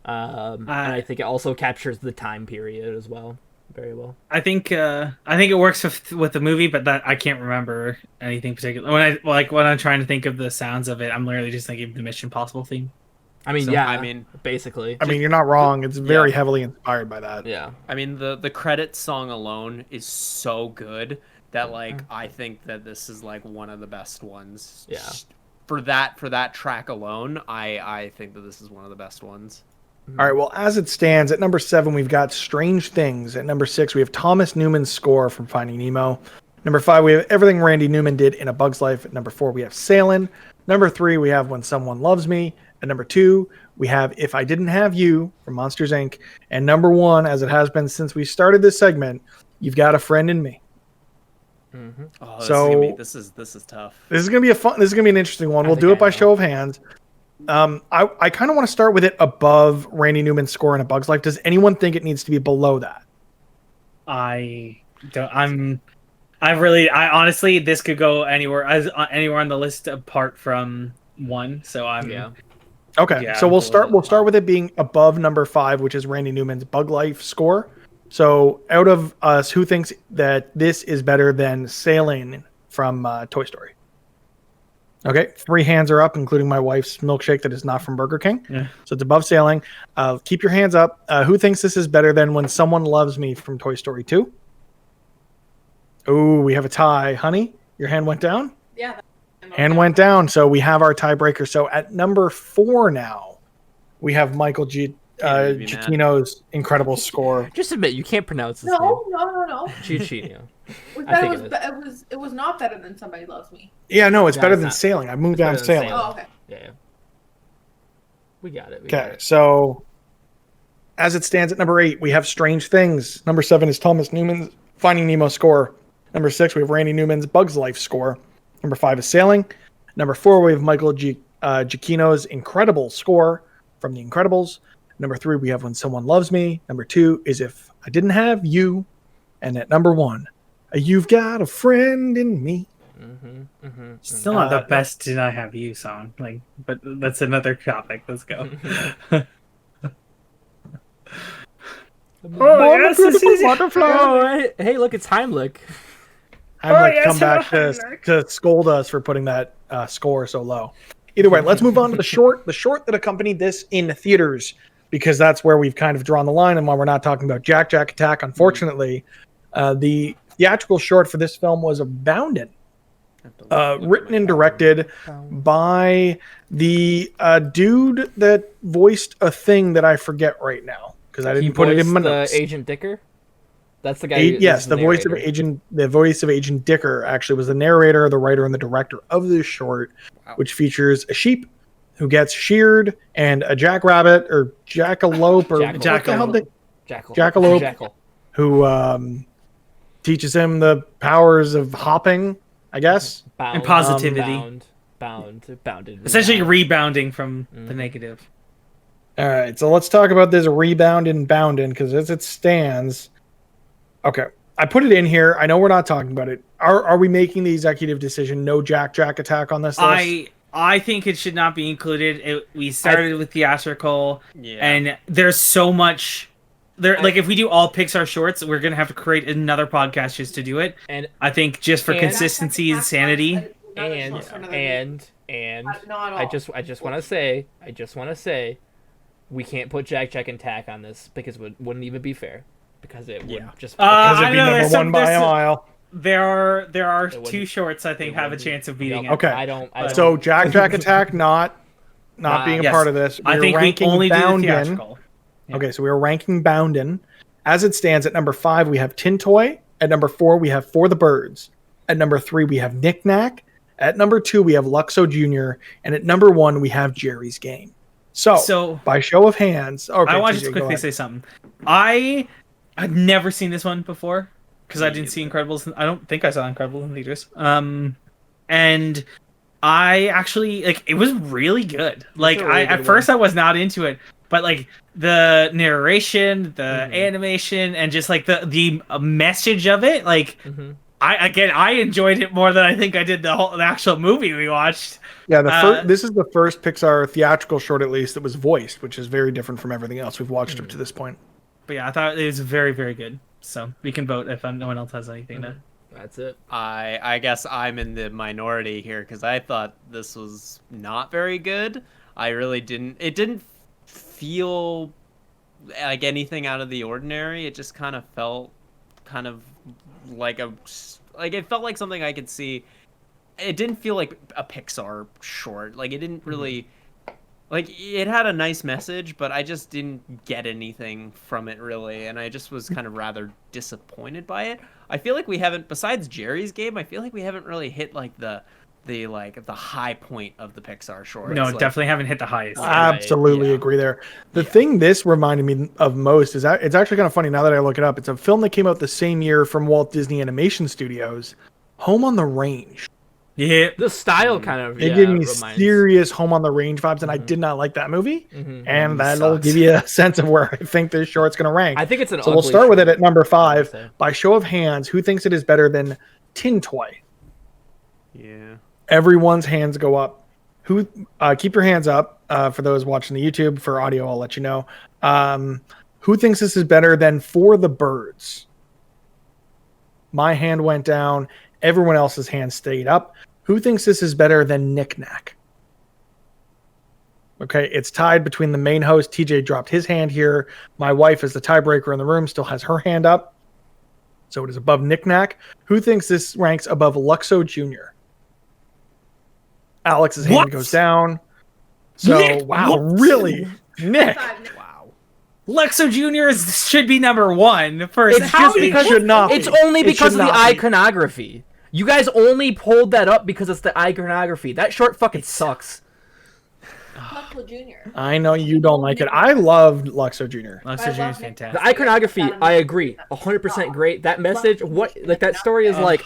And I think it also captures the time period as well very well. I think it works with the movie, but that I can't remember anything particular. When I'm trying to think of the sounds of it, I'm literally just thinking of the Mission Impossible theme. I mean, So, yeah. I mean, basically. I mean, you're not wrong. It's very heavily inspired by that. Yeah. I mean, the credits song alone is so good that like I think that this is like one of the best ones. Yeah. For that track alone, I think that this is one of the best ones. All right, well, as it stands, at number 7, we've got Strange Things. At number 6, we have Thomas Newman's score from Finding Nemo. Number 5, we have Everything Randy Newman Did in A Bug's Life. At number 4, we have Sailing. Number 3, we have When Someone Loves Me. At number 2, we have If I Didn't Have You from Monsters, Inc. And number 1, as it has been since we started this segment, You've Got a Friend in Me. Mm-hmm. Oh, this is tough. This is gonna be an interesting one. We'll do it by show of hands. I kind of want to start with it above Randy Newman's score in A Bug's Life. Does anyone think it needs to be below that? I honestly, this could go anywhere on the list apart from 1. So I'm Okay. Yeah, so we'll below start with it being above number 5, which is Randy Newman's Bug Life score. So out of us, who thinks that this is better than Sailing from Toy Story? Okay, 3 hands are up, including my wife's milkshake that is not from Burger King. Yeah. So it's above Sailing. Keep your hands up. Who thinks this is better than When Someone Loves Me from Toy Story 2? Oh, we have a tie. Honey, your hand went down? Yeah. Hand went down, so we have our tiebreaker. So at number 4 now, we have Michael Giacchino's incredible score. Just admit you can't pronounce his name. No. Giacchino. It was not better than Somebody Loves Me. Yeah, no, it's better it's than not. Sailing. I moved down better than Sailing. Oh, okay. Yeah. We got it. Okay, so as it stands at number 8, we have Strange Things. Number 7 is Thomas Newman's Finding Nemo score. Number 6, we have Randy Newman's Bug's Life score. Number 5 is Sailing. Number 4, we have Michael Giacchino's incredible score from The Incredibles. Number 3, we have When Someone Loves Me. Number 2 is If I Didn't Have You. And at number 1, You've Got a Friend in Me. still not the best Did I Have You song. But that's another topic. Let's go. Yes, this is butterfly. Oh, hey, look, it's Heimlich. Heimlich come back to scold us for putting that score so low. Either way, let's move on to the short that accompanied this in theaters, because that's where we've kind of drawn the line and why we're not talking about Jack Attack. Unfortunately, the theatrical short for this film was Aboundin', written and directed by the dude that voiced a thing that I forget right now because I didn't put it in my notes. Agent Dicker. That's the guy. Yes, the voice of Agent Dicker actually was the narrator, the writer, and the director of this short, which features a sheep who gets sheared and a jackrabbit or jackalope who teaches him the powers of hopping, I guess, and positivity, bounded, essentially rebounding from the negative. All right, so let's talk about this rebounding because as it stands. Okay, I put it in here. I know we're not talking about it. Are we making the executive decision? No Jack Attack on this list? I think it should not be included. We started with theatrical, and there's so much. If we do all Pixar shorts, we're gonna have to create another podcast just to do it. And I think just for consistency and sanity. I just want to say, we can't put Jack Attack on this because it wouldn't even be fair. Because it would just because it'd be number 1 by a mile. There are 2 shorts I think have a chance of beating it. Okay, I don't. So Jack Attack not being a part of this. I think we only do the theatrical. Yeah. Okay, so we are ranking Boundin'. As it stands at number 5, we have Tin Toy. At number 4, we have For the Birds. At number 3, we have Knick Knack. At number 2, we have Luxo Jr. And at number 1, we have Jerry's Game. So by show of hands, okay, I want to just quickly say something. I've never seen this one before because I didn't see Incredibles. I don't think I saw Incredibles in theaters. And I actually it was really good. At first I was not into it, but the narration, the animation, and just the message of it, I enjoyed it more than I think I did the actual movie we watched. Yeah, this is the first Pixar theatrical short, at least, that was voiced, which is very different from everything else we've watched up to this point. But yeah, I thought it was very, very good. So we can vote if no one else has anything to. That's it. I guess I'm in the minority here because I thought this was not very good. I really didn't. It didn't feel like anything out of the ordinary. It just kind of felt like it felt like something I could see. It didn't feel like a Pixar short. Like it didn't really like it had a nice message, but I just didn't get anything from it really, and I just was kind of rather disappointed by it. I feel like we haven't, besides Jerry's Game, I feel like we haven't really hit like the high point of the Pixar shorts. No, like, definitely haven't hit the highest. Absolutely agree there. The thing this reminded me of most is that it's actually kind of funny now that I look it up. It's a film that came out the same year from Walt Disney Animation Studios, Home on the Range. Yeah, The style kind of It gave me reminds. serious Home on the Range vibes, and I did not like that movie. And that'll sucks. give you a sense of where I think this short's going to rank. I think it's an. So we'll ugly start with it short, at number I would 5. say. By show of hands, who thinks it is better than Tin Toy? yeah. Everyone's hands go up. Who? Keep your hands up for those watching the YouTube. For audio, I'll let you know. Who thinks this is better than For the Birds? My hand went down. Everyone else's hand stayed up. Who thinks this is better than Knick Knack? Okay, it's tied between the main host. TJ dropped his hand here. My wife, as the tiebreaker in the room, still has her hand up. So it is above Knick Knack. Who thinks this ranks above Luxo Jr.? Alex's hand What? goes down. So, Nick, wow, what? really? Nick. Wow. Luxo Jr. should be number 1. First, It's just because should not it's be. only It because should of the not be. iconography. You guys only pulled that up because it's the iconography. That short fucking sucks. Luxo Jr. I know you don't like it. I loved Luxo Jr. Luxo Jr. is The fantastic. iconography, I agree, 100% great. That message, what like that story is like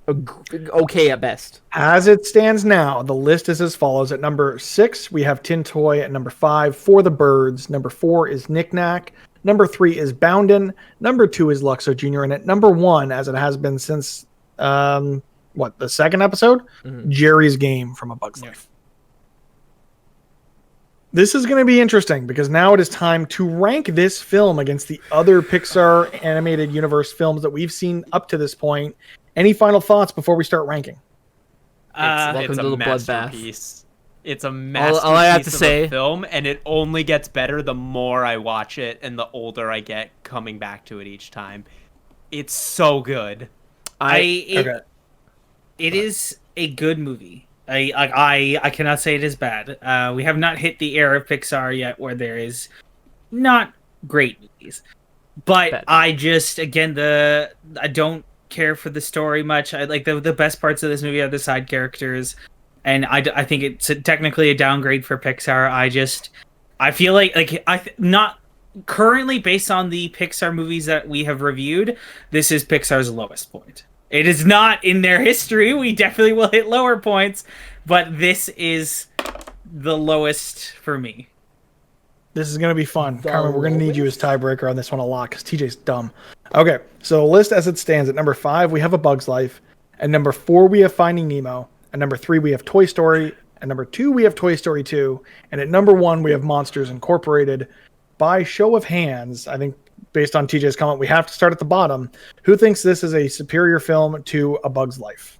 okay at best. As it stands now, the list is as follows. At number 6, we have Tin Toy. At number 5, For the Birds. Number 4 is Knick Knack. Number 3 is Bounden. Number 2 is Luxo Jr. And at number 1, as it has been since the second episode, Jerry's Game from A Bug's Life. This is going to be interesting because now it is time to rank this film against the other Pixar animated universe films that we've seen up to this point. Any final thoughts before we start ranking? Welcome It's to a the bloodbath. masterpiece. It's a masterpiece all I have to of say- a film, and it only gets better the more I watch it and the older I get coming back to it each time. It's so good. Okay. It is a good movie. I cannot say it is bad. We have not hit the era of Pixar yet where there is not great movies. But Bad. I just I don't care for the story much. I like the best parts of this movie are the side characters, and I think it's technically a downgrade for Pixar. I feel like not currently based on the Pixar movies that we have reviewed, this is Pixar's lowest point. It is not in their history. We definitely will hit lower points, but this is the lowest for me. This is going to be fun. Carmen, we're going to need you as tiebreaker on this one a lot because TJ's dumb. Okay, so the list as it stands, at number 5, we have A Bug's Life. At number 4, we have Finding Nemo. At number 3, we have Toy Story. At number 2, we have Toy Story 2. And at number 1, we have Monsters Incorporated. By show of hands, I think based on TJ's comment, we have to start at the bottom. Who thinks this is a superior film to A Bug's Life?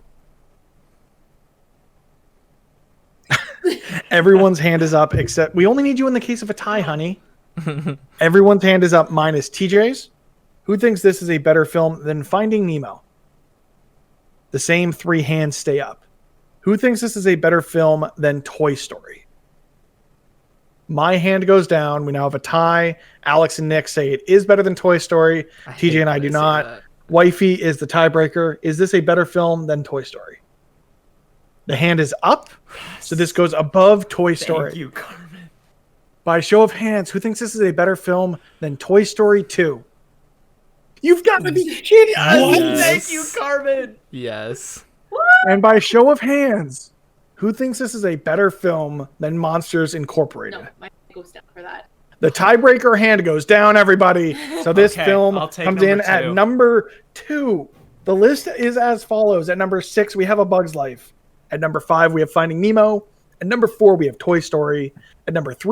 Everyone's hand is up except we only need you in the case of a tie, honey. Everyone's hand is up minus TJ's. Who thinks this is a better film than Finding Nemo? The same 3 hands stay up. Who thinks this is a better film than Toy Story? My hand goes down. We now have a tie. Alex and Nick say it is better than Toy Story. TJ and I do not. Wifey is the tiebreaker. Is this a better film than Toy Story? The hand is up. So this goes above Toy Story. Thank you, Carmen. By show of hands, who thinks this is a better film than Toy Story 2? You've got to be kidding us. Yes. Thank you, Carmen. Yes. And by show of hands, who thinks this is a better film than Monsters Incorporated? No, my goes down for that. The tiebreaker hand goes down, everybody. So this Okay, film I'll take comes number in at 2. number 2. The list is as follows. At number 6, we have A Bug's Life. At number 5, we have Finding Nemo. At number 4, we have Toy Story. At number 3,